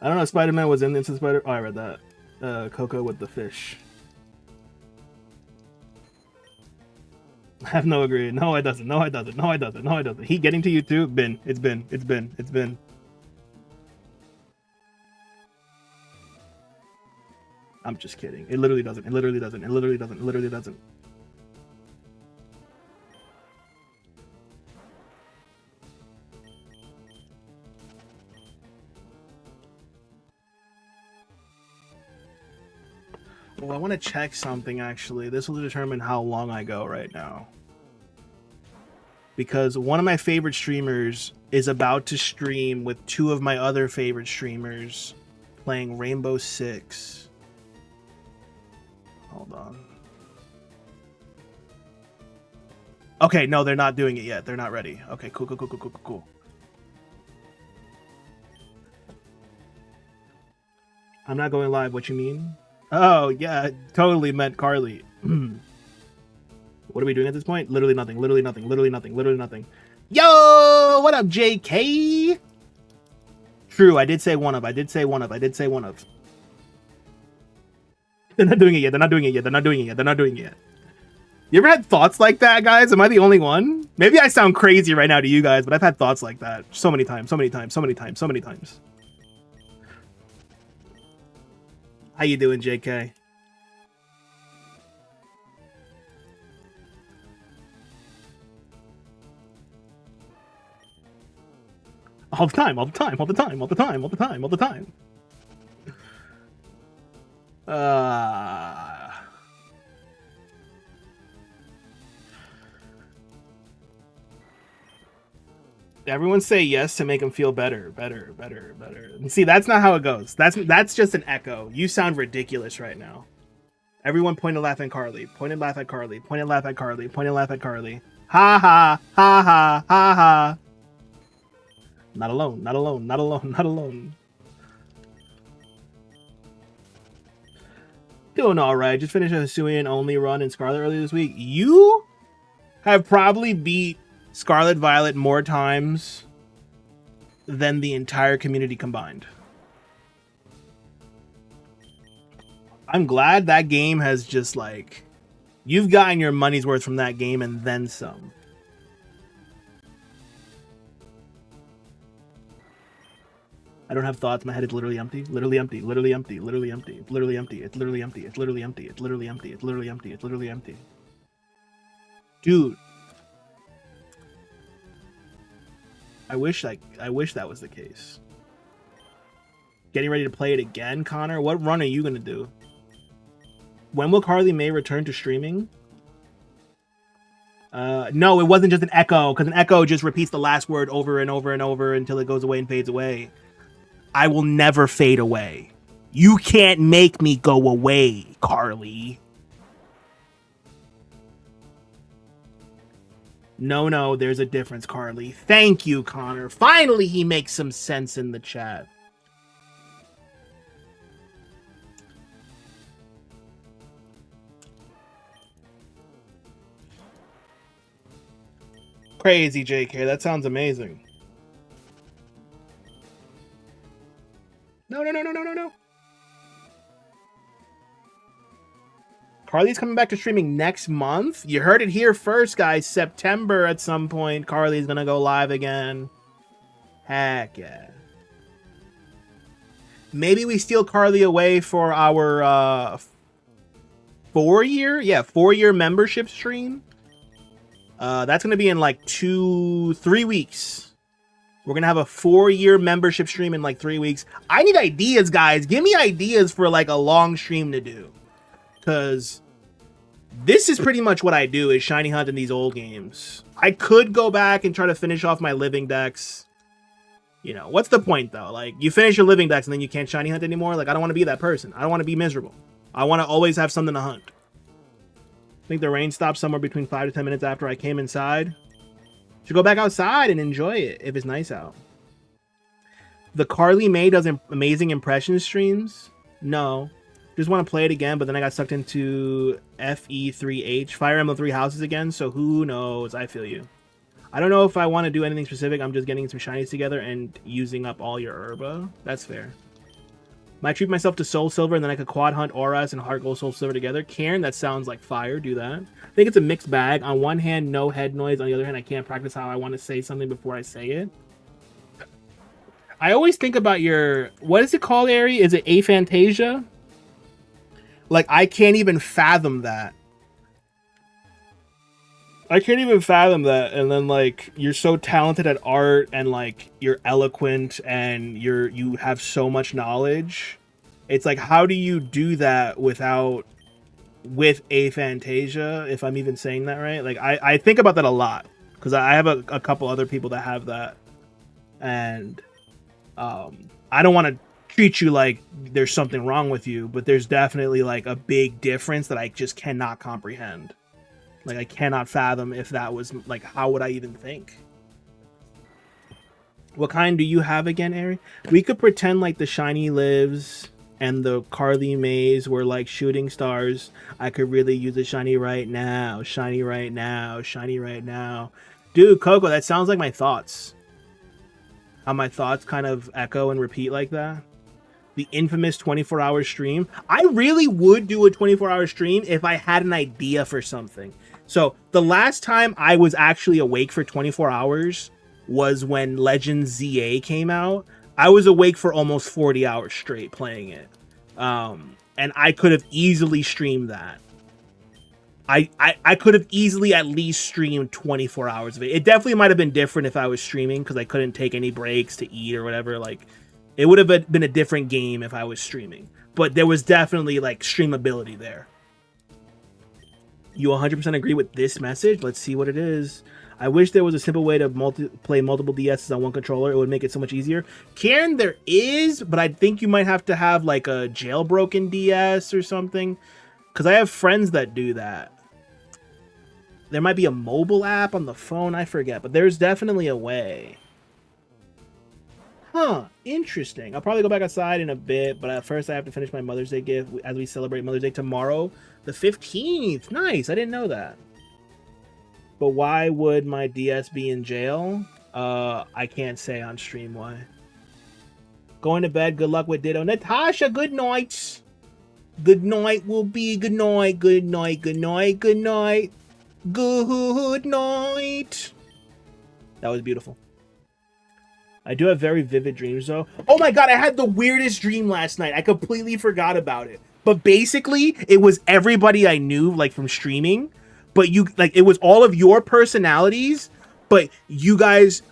I don't know if Spider-Man was in Into Spider. Oh, I read that. Coco with the fish. I have no agree. No, it doesn't. He getting to you too? It's been. I'm just kidding. It literally doesn't. Well, I want to check something actually. This will determine how long I go right now. because one of my favorite streamers is about to stream with two of my other favorite streamers playing Rainbow Six. Hold on. Okay, no, they're not doing it yet. They're not ready. Okay, cool. I'm not going live. What you mean? Oh, yeah, totally meant Carly. What are we doing at this point? Literally nothing. Yo, what up, JK? True, I did say one of. They're not doing it yet. You ever had thoughts like that, guys? Am I the only one? Maybe I sound crazy right now to you guys, but I've had thoughts like that so many times. How you doing, JK? All the time. Everyone say yes to make him feel better. See, that's not how it goes. That's just an echo. You sound ridiculous right now. Everyone point and laugh at Carly. Ha ha. Not alone. Doing all right. Just finished a Hisuian only run in Scarlet earlier this week. You have probably beat Scarlet Violet more times than the entire community combined. I'm glad that game has just like, you've gotten your money's worth from that game and then some. I don't have thoughts. My head is literally empty. It's literally empty. Dude. I wish that was the case. Getting ready to play it again, Connor? What run are you going to do? When will Carly May return to streaming? No, it wasn't just an echo, because an echo just repeats the last word over and over and over until it goes away and fades away. I will never fade away. You can't make me go away, Carly. No, there's a difference, Carly. Thank you, Connor. Finally, he makes some sense in the chat. Crazy, JK. That sounds amazing. No. Carly's coming back to streaming next month. You heard it here first, guys. September at some point, Carly's gonna go live again. Heck yeah. Maybe we steal Carly away for our 4-year membership stream. That's gonna be in like 2-3 weeks. We're gonna have a 4-year membership stream in like 3 weeks. I need ideas, guys. Give me ideas for like a long stream to do, because this is pretty much what I do, is shiny hunt in these old games. I could go back and try to finish off my living decks. You know, what's the point though? Like, you finish your living decks and then you can't shiny hunt anymore. Like, I don't want to be that person. I don't want to be miserable. I want to always have something to hunt. I think the rain stopped somewhere between 5 to 10 minutes after I came inside. Should go back outside and enjoy it if it's nice out. The Carly May does amazing impression streams. No. Just want to play it again, but then I got sucked into FE3H, Fire Emblem 3 Houses again, so who knows? I feel you. I don't know if I want to do anything specific. I'm just getting some shinies together and using up all your herba. That's fair. Might treat myself to Soul Silver, and then I could quad hunt Auras and Heart Gold Soul Silver together. Karen, that sounds like fire. Do that. I think it's a mixed bag. On one hand, no head noise. On the other hand, I can't practice how I want to say something before I say it. I always think about your... What is it called, Ari? Is it aphantasia? Like, I can't even fathom that. And then, like, you're so talented at art, and, like, you're eloquent, and you have so much knowledge. It's like, how do you do that with aphantasia, if I'm even saying that right? Like, I think about that a lot, because I have a couple other people that have that, and I don't want to treat you like there's something wrong with you, but there's definitely like a big difference that I just cannot comprehend. Like I cannot fathom if that was like, how would I even think? What kind do you have again, Ari? We could pretend like the shiny lives and the Carly Mays were like shooting stars. I could really use a shiny right now. Shiny right now. Shiny right now. Dude, Coco, that sounds like my thoughts. How my thoughts kind of echo and repeat like that. The infamous 24-hour stream. I really would do a 24-hour stream if I had an idea for something. So the last time I was actually awake for 24 hours was when Legends ZA came out. I was awake for almost 40 hours straight playing it. And I could have easily streamed that. I could have easily at least streamed 24 hours of it. It definitely might have been different if I was streaming because I couldn't take any breaks to eat or whatever. Like, it would have been a different game if I was streaming. But there was definitely, like, streamability there. You 100% agree with this message? Let's see what it is. I wish there was a simple way to play multiple DSs on one controller. It would make it so much easier. Karen, there is, but I think you might have to have, like, a jailbroken DS or something. Because I have friends that do that. There might be a mobile app on the phone. I forget. But there's definitely a way. Huh. Interesting. I'll probably go back outside in a bit. But at first I have to finish my Mother's Day gift as we celebrate Mother's Day tomorrow. The 15th. Nice. I didn't know that. But why would my DS be in jail? I can't say on stream why. Going to bed. Good luck with Ditto. Natasha, good night. Good night will be good night. Good night. Good night. Good night. Good night. That was beautiful. I do have very vivid dreams, though. Oh my god, I had the weirdest dream last night. I completely forgot about it. But basically, it was everybody I knew, like, from streaming. But you, like, it was all of your personalities, but you guys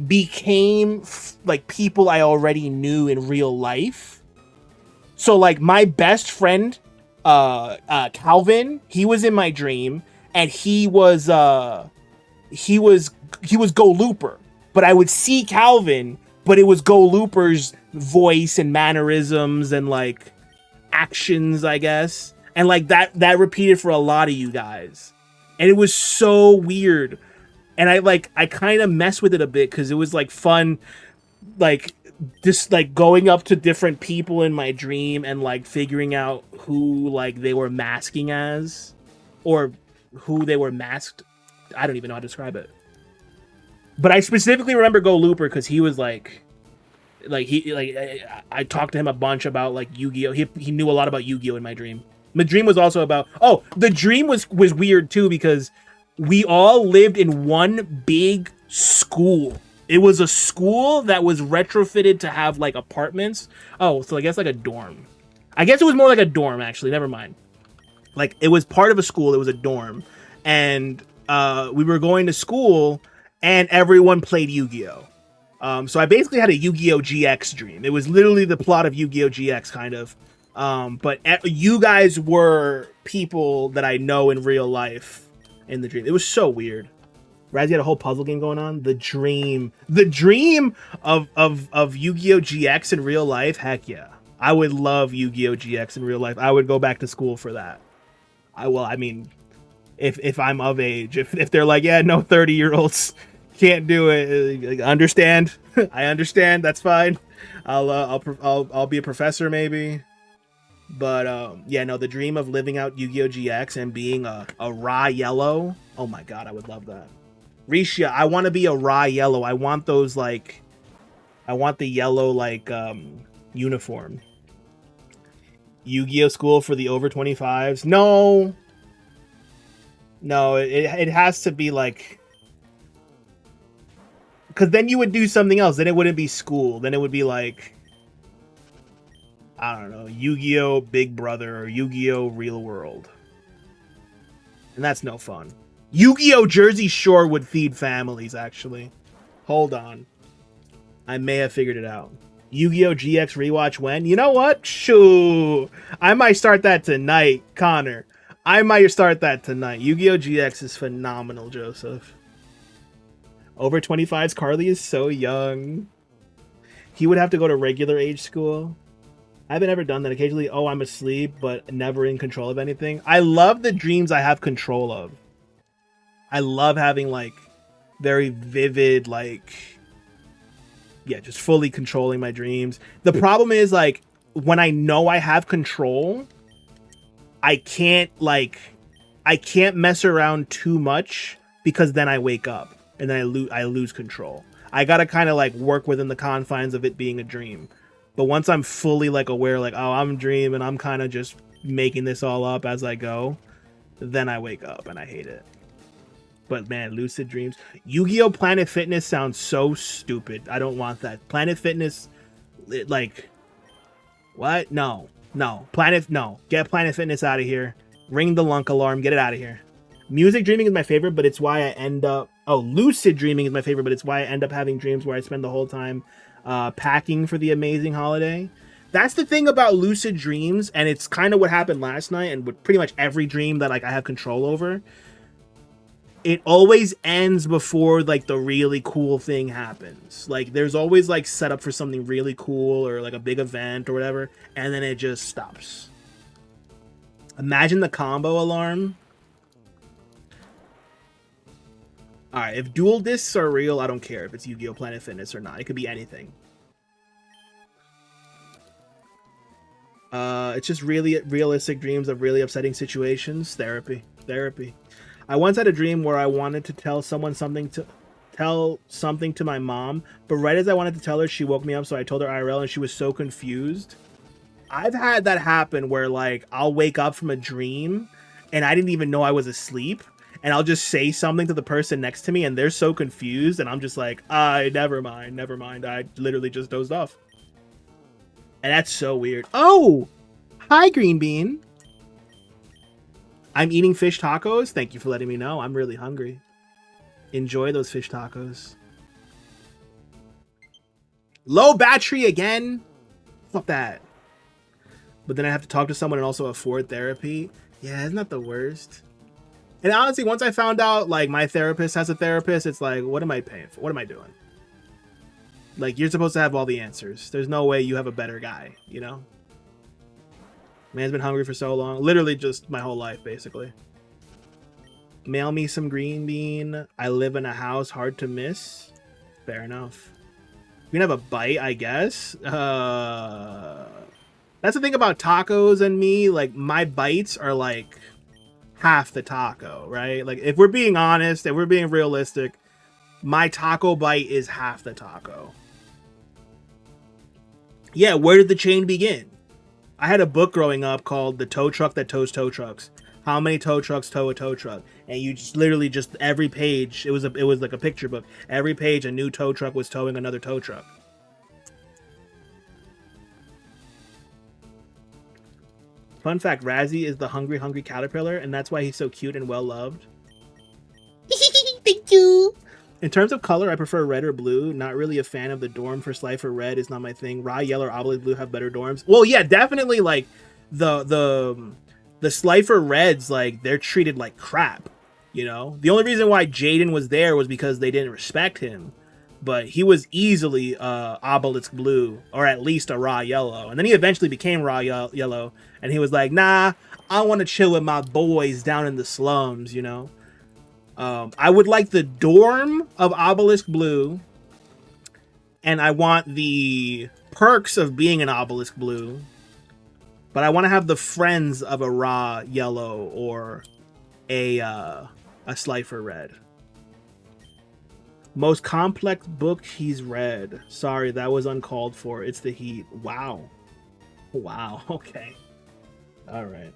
became, like, people I already knew in real life. So, like, my best friend, Calvin, he was in my dream, and he was Go Looper. But I would see Calvin, but it was Go Looper's voice and mannerisms and, like, actions, I guess. And, like, that repeated for a lot of you guys. And it was so weird. And I kind of messed with it a bit because it was, like, fun, like, just, like, going up to different people in my dream and, like, figuring out who, like, they were masking as. Or who they were masked. I don't even know how to describe it. But I specifically remember Go Looper because he was, like, I talked to him a bunch about, like, Yu-Gi-Oh! He knew a lot about Yu-Gi-Oh! In my dream. My dream was also about... Oh, the dream was weird, too, because we all lived in one big school. It was a school that was retrofitted to have, like, apartments. Oh, so I guess, like, a dorm. I guess it was more like a dorm, actually. Never mind. Like, it was part of a school. It was a dorm. And we were going to school, and everyone played Yu-Gi-Oh! So I basically had a Yu-Gi-Oh! GX dream. It was literally the plot of Yu-Gi-Oh! GX, kind of. But you guys were people that I know in real life in the dream. It was so weird. Razzie had a whole puzzle game going on. The dream of Yu-Gi-Oh! GX in real life. Heck yeah. I would love Yu-Gi-Oh! GX in real life. I would go back to school for that. I mean, if I'm of age, if they're like, yeah, no 30-year-olds can't do it. Understand? I understand. That's fine. I'll be a professor maybe. But yeah, no, the dream of living out Yu-Gi-Oh! GX and being a raw yellow. Oh my god, I would love that. Risha, I want to be a raw yellow. I want those, like, I want the yellow, like, uniform. Yu-Gi-Oh! School for the over 25s. No, it has to be like, because then you would do something else. Then it wouldn't be school. Then it would be like, I don't know, Yu-Gi-Oh! Big Brother or Yu-Gi-Oh! Real World. And that's no fun. Yu-Gi-Oh! Jersey Shore would feed families, actually. Hold on. I may have figured it out. Yu-Gi-Oh! GX rewatch when? You know what? Shoo! I might start that tonight, Connor. I might start that tonight. Yu-Gi-Oh! GX is phenomenal, Joseph. Over 25's Carly is so young. He would have to go to regular age school. I haven't ever done that. Occasionally, oh, I'm asleep, but never in control of anything. I love the dreams I have control of. I love having like very vivid, like, yeah, just fully controlling my dreams. The problem is like when I know I have control, I can't mess around too much because then I wake up and then I lose control. I gotta kind of like work within the confines of it being a dream. But once I'm fully like aware, like, oh, I'm dreaming, I'm kind of just making this all up as I go, then I wake up and I hate it. But man, lucid dreams. Yu-Gi-Oh! Planet Fitness sounds so stupid. I don't want that. Planet Fitness, like, what? No. No. Get Planet Fitness out of here. Ring the lunk alarm. Get it out of here. Music dreaming is my favorite, but it's why I end up... Oh, lucid dreaming is my favorite, but it's why I end up having dreams where I spend the whole time packing for the amazing holiday. That's the thing about lucid dreams, and it's kind of what happened last night, and with pretty much every dream that like I have control over. It always ends before like the really cool thing happens. Like there's always like set up for something really cool or like a big event or whatever, and then it just stops. Imagine the combo alarm. All right, if dual discs are real, I don't care if it's Yu-Gi-Oh! Planet Fitness or not. It could be anything. It's just really realistic dreams of really upsetting situations. Therapy. I once had a dream where I wanted to tell something to my mom, but right as I wanted to tell her, she woke me up, so I told her IRL, and she was so confused. I've had that happen where like I'll wake up from a dream and I didn't even know I was asleep, and I'll just say something to the person next to me and they're so confused, and I'm just like, never mind. I literally just dozed off. And that's so weird. Oh, hi, Green Bean. I'm eating fish tacos. Thank you for letting me know. I'm really hungry. Enjoy those fish tacos. Low battery again? Fuck that. But then I have to talk to someone and also afford therapy. Yeah, isn't that the worst? And honestly, once I found out, like, my therapist has a therapist, it's like, what am I paying for? What am I doing? Like, you're supposed to have all the answers. There's no way you have a better guy, you know? Man's been hungry for so long. Literally just my whole life, basically. Mail me some green bean. I live in a house hard to miss. Fair enough. You can have a bite, I guess. That's the thing about tacos and me. Like, my bites are like half the taco, right? Like, if we're being honest, if we're being realistic, my taco bite is half the taco. Yeah, where did the chain begin? I had a book growing up called The Tow Truck That Tows Tow Trucks. How many tow trucks tow a tow truck? And you just literally just every page, it was like a picture book. Every page a new tow truck was towing another tow truck. Fun fact, Razzie is the hungry caterpillar, and that's why he's so cute and well loved. Thank you. In terms of color, I prefer red or blue. Not really a fan of the dorm for Slifer. Red is not my thing. Raw yellow or obelisk blue have better dorms. Well, yeah, definitely. Like the Slifer Reds, like they're treated like crap. You know, the only reason why Jaden was there was because they didn't respect him. But he was easily obelisk blue, or at least a raw yellow. And then he eventually became raw yellow, and he was like, nah, I want to chill with my boys down in the slums, you know. I would like the dorm of obelisk blue, and I want the perks of being an obelisk blue, but I want to have the friends of a raw yellow or a Slifer red. Most complex book he's read. Sorry, that was uncalled for. It's the heat. Wow. Okay. All right.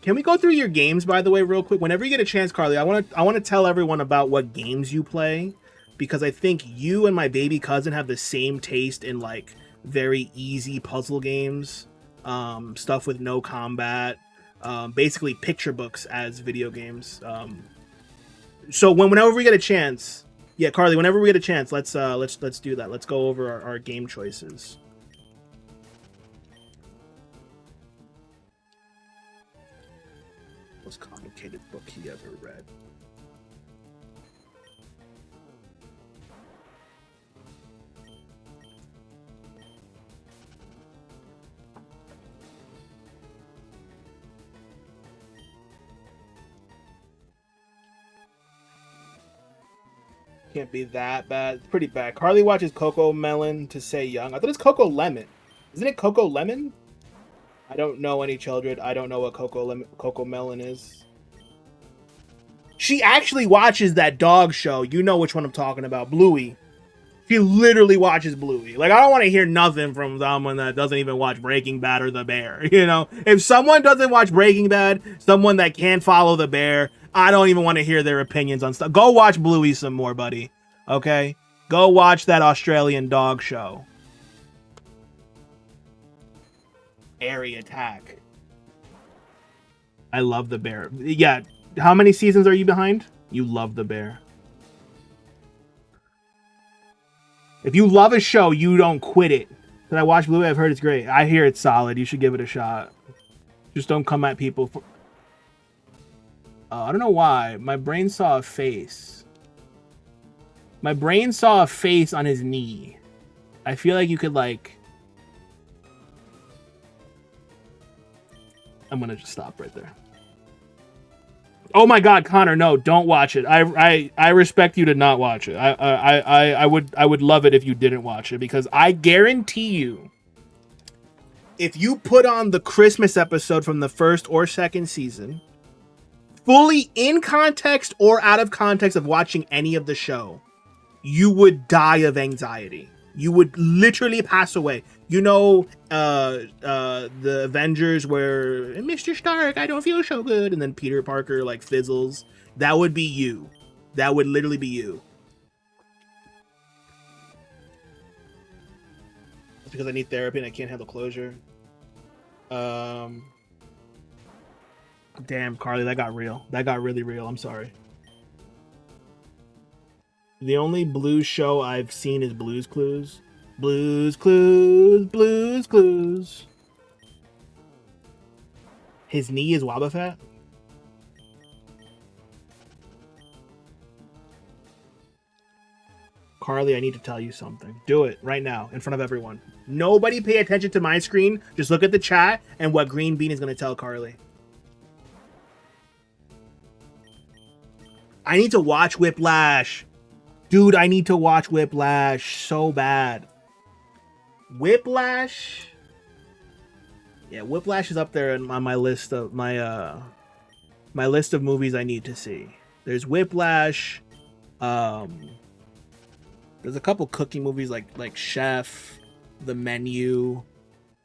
Can we go through your games, by the way, real quick? Whenever you get a chance, Carly, I want to tell everyone about what games you play, because I think you and my baby cousin have the same taste in like very easy puzzle games, stuff with no combat, basically picture books as video games. So whenever we get a chance, yeah, Carly, whenever we get a chance, let's do that. Let's go over our game choices. Most complicated book he ever read. Can't be that bad. It's pretty bad. Carly watches Coco Melon to say young. I thought it's Coco Lemon. Isn't it Coco Lemon? I don't know any children. I don't know what Coco Melon is. She actually watches that dog show. You know which one I'm talking about. Bluey. She literally watches Bluey. Like, I don't want to hear nothing from someone that doesn't even watch Breaking Bad or The Bear. You know? If someone doesn't watch Breaking Bad, someone that can't follow The Bear, I don't even want to hear their opinions on stuff. Go watch Bluey some more, buddy. Okay? Go watch that Australian dog show. Airy Attack. I love The Bear. Yeah. How many seasons are you behind? You love The Bear. If you love a show, you don't quit it. Did I watch Bluey? I've heard it's great. I hear it's solid. You should give it a shot. Just don't come at people for... I don't know why. My brain saw a face. My brain saw a face on his knee. I feel like you could, like... I'm gonna just stop right there. Oh my God, Connor, no, don't watch it. I respect you to not watch it. I would love it if you didn't watch it, because I guarantee you, if you put on the Christmas episode from the first or second season, fully in context or out of context of watching any of the show, you would die of anxiety. You would literally pass away. You know, the Avengers where Mr. Stark, I don't feel so good, and then Peter Parker like fizzles. That would be you. That would literally be you. It's because I need therapy and I can't handle closure. Damn, Carly, that got real. That got really real. I'm sorry. The only blues show I've seen is Blue's Clues. Blue's Clues, Blue's Clues. His knee is Wobbuffet? Carly, I need to tell you something. Do it right now in front of everyone. Nobody pay attention to my screen. Just look at the chat and what Green Bean is going to tell Carly. I need to watch Whiplash. Dude, I need to watch Whiplash so bad. Whiplash? Yeah, Whiplash is up there on my list of my list of movies I need to see. There's Whiplash. There's a couple cooking movies like Chef, The Menu.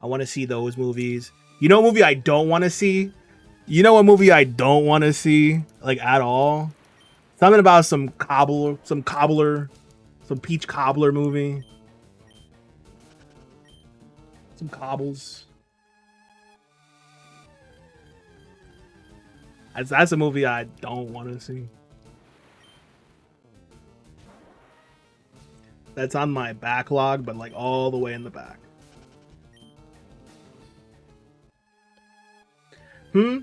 I want to see those movies. You know a movie I don't want to see? You know a movie I don't want to see, like, at all? Something about some peach cobbler movie. Some cobbles. That's a movie I don't want to see. That's on my backlog, but like all the way in the back.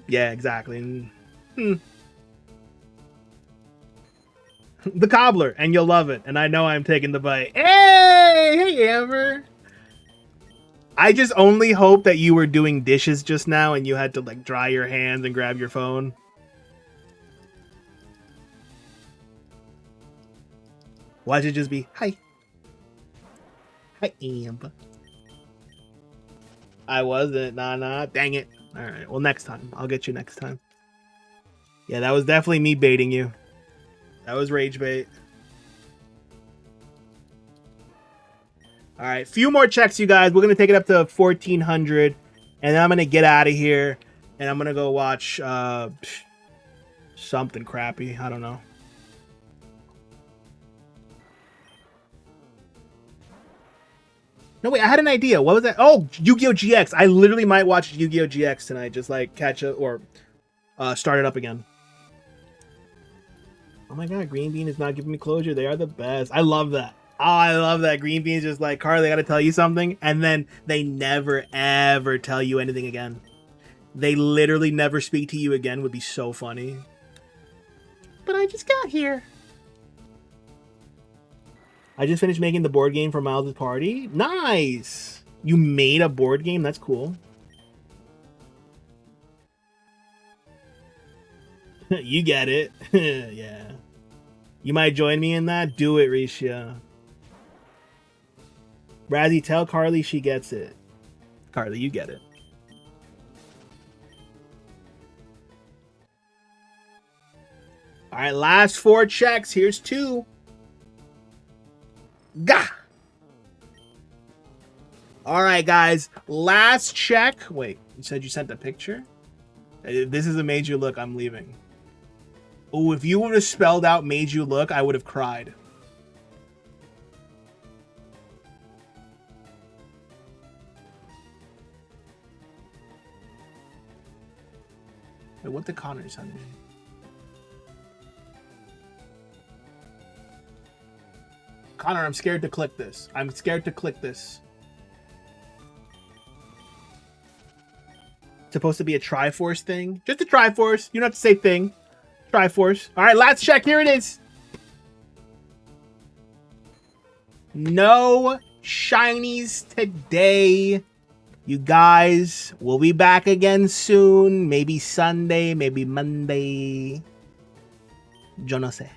Yeah, exactly. The Cobbler, and you'll love it. And I know I'm taking the bite. Hey, Amber. I just only hope that you were doing dishes just now and you had to like dry your hands and grab your phone. Watch it just be, hi. Hi, Amber. I wasn't. Nah. Dang it. All right. Well, next time. I'll get you next time. Yeah, that was definitely me baiting you. That was rage bait. All right, few more checks, you guys. We're gonna take it up to 1,400, and then I'm gonna get out of here, and I'm gonna go watch something crappy. I don't know. No, wait, I had an idea. What was that? Oh, Yu-Gi-Oh! GX. I literally might watch Yu-Gi-Oh! GX tonight. Just like catch up or start it up again. Oh my God, Green Bean is not giving me closure. They are the best. I love that. Oh, I love that. Green Bean's just like, Carly, I gotta tell you something. And then they never, ever tell you anything again. They literally never speak to you again. Would be so funny. But I just got here. I just finished making the board game for Miles' party. Nice. You made a board game? That's cool. You get it. Yeah. You might join me in that. Do it, Risha. Razzie, tell Carly she gets it. Carly, you get it. All right, last 4 checks. Here's 2. Gah! All right, guys. Last check. Wait, you said you sent a picture? If this is a made you look, I'm leaving. Oh, if you would have spelled out made you look, I would have cried. Wait, what did Connor send me? Connor, I'm scared to click this. I'm scared to click this. It's supposed to be a Triforce thing. Just a Triforce. You don't have to say thing. Triforce. All right, last check. Here it is. No shinies today. You guys, we'll be back again soon. Maybe Sunday, maybe Monday. Yo no sé.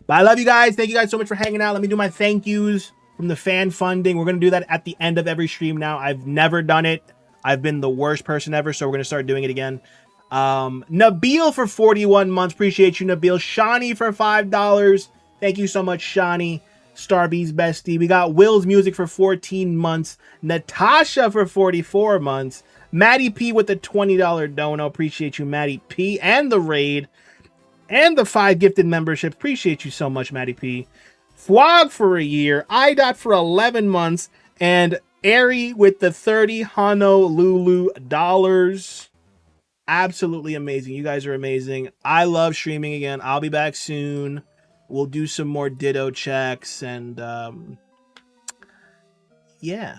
But I love you guys. Thank you guys so much for hanging out. Let me do my thank yous from the fan funding. We're going to do that at the end of every stream now. I've never done it. I've been the worst person ever, so we're going to start doing it again. Nabil for 41 months. Appreciate you, Nabil. Shani for $5. Thank you so much, Shani. Starbee's bestie. We got Will's Music for 14 months. Natasha for 44 months. Maddie P with the $20 dono. Appreciate you, Maddie P. And the raid. And the 5 gifted memberships. Appreciate you so much, Maddie P. Fwog for a year. IDOT for 11 months. And Ari with the 30 Honolulu dollars. Absolutely amazing. You guys are amazing. I love streaming again. I'll be back soon. We'll do some more Ditto checks. And, yeah.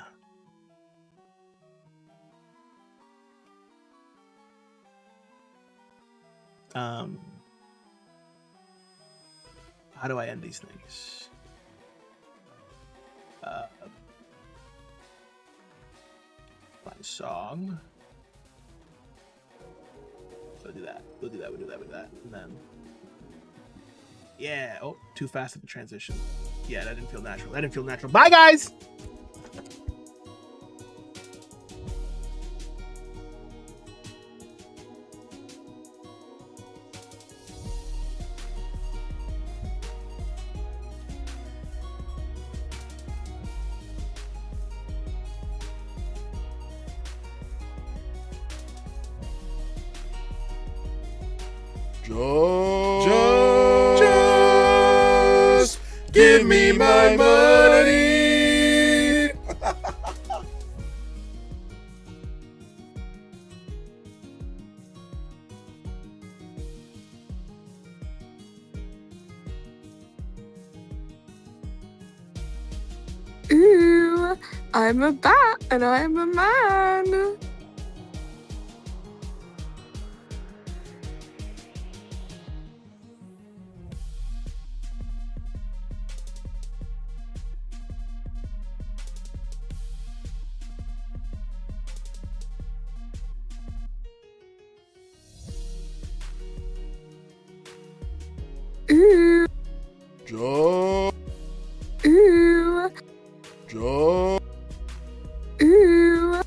How do I end these things? Find song. We'll do that. We'll do that. We'll do that with that. And then, yeah. Oh, too fast at the transition. Yeah, that didn't feel natural. That didn't feel natural. Bye, guys. Just give me my money. Ooh, I'm a bat and I'm a man. Ooh. Joe. Ooh. Joe. Ooh.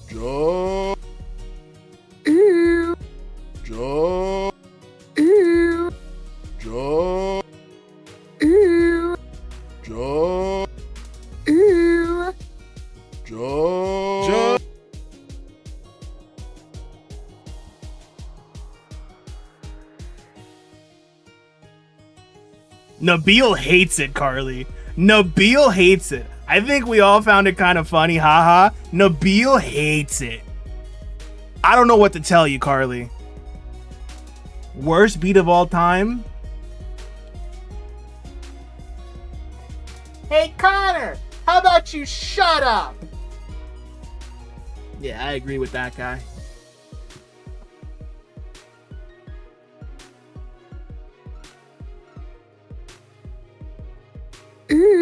Joe. Ooh. Joe. Ooh. Joe. Ooh. Joe. Ooh. Joe. Nabil hates it, Carly. Nabil hates it. I think we all found it kind of funny, haha. Nabil hates it. I don't know what to tell you, Carly. Worst beat of all time? Hey, Connor, how about you shut up? Yeah, I agree with that guy. Ooh.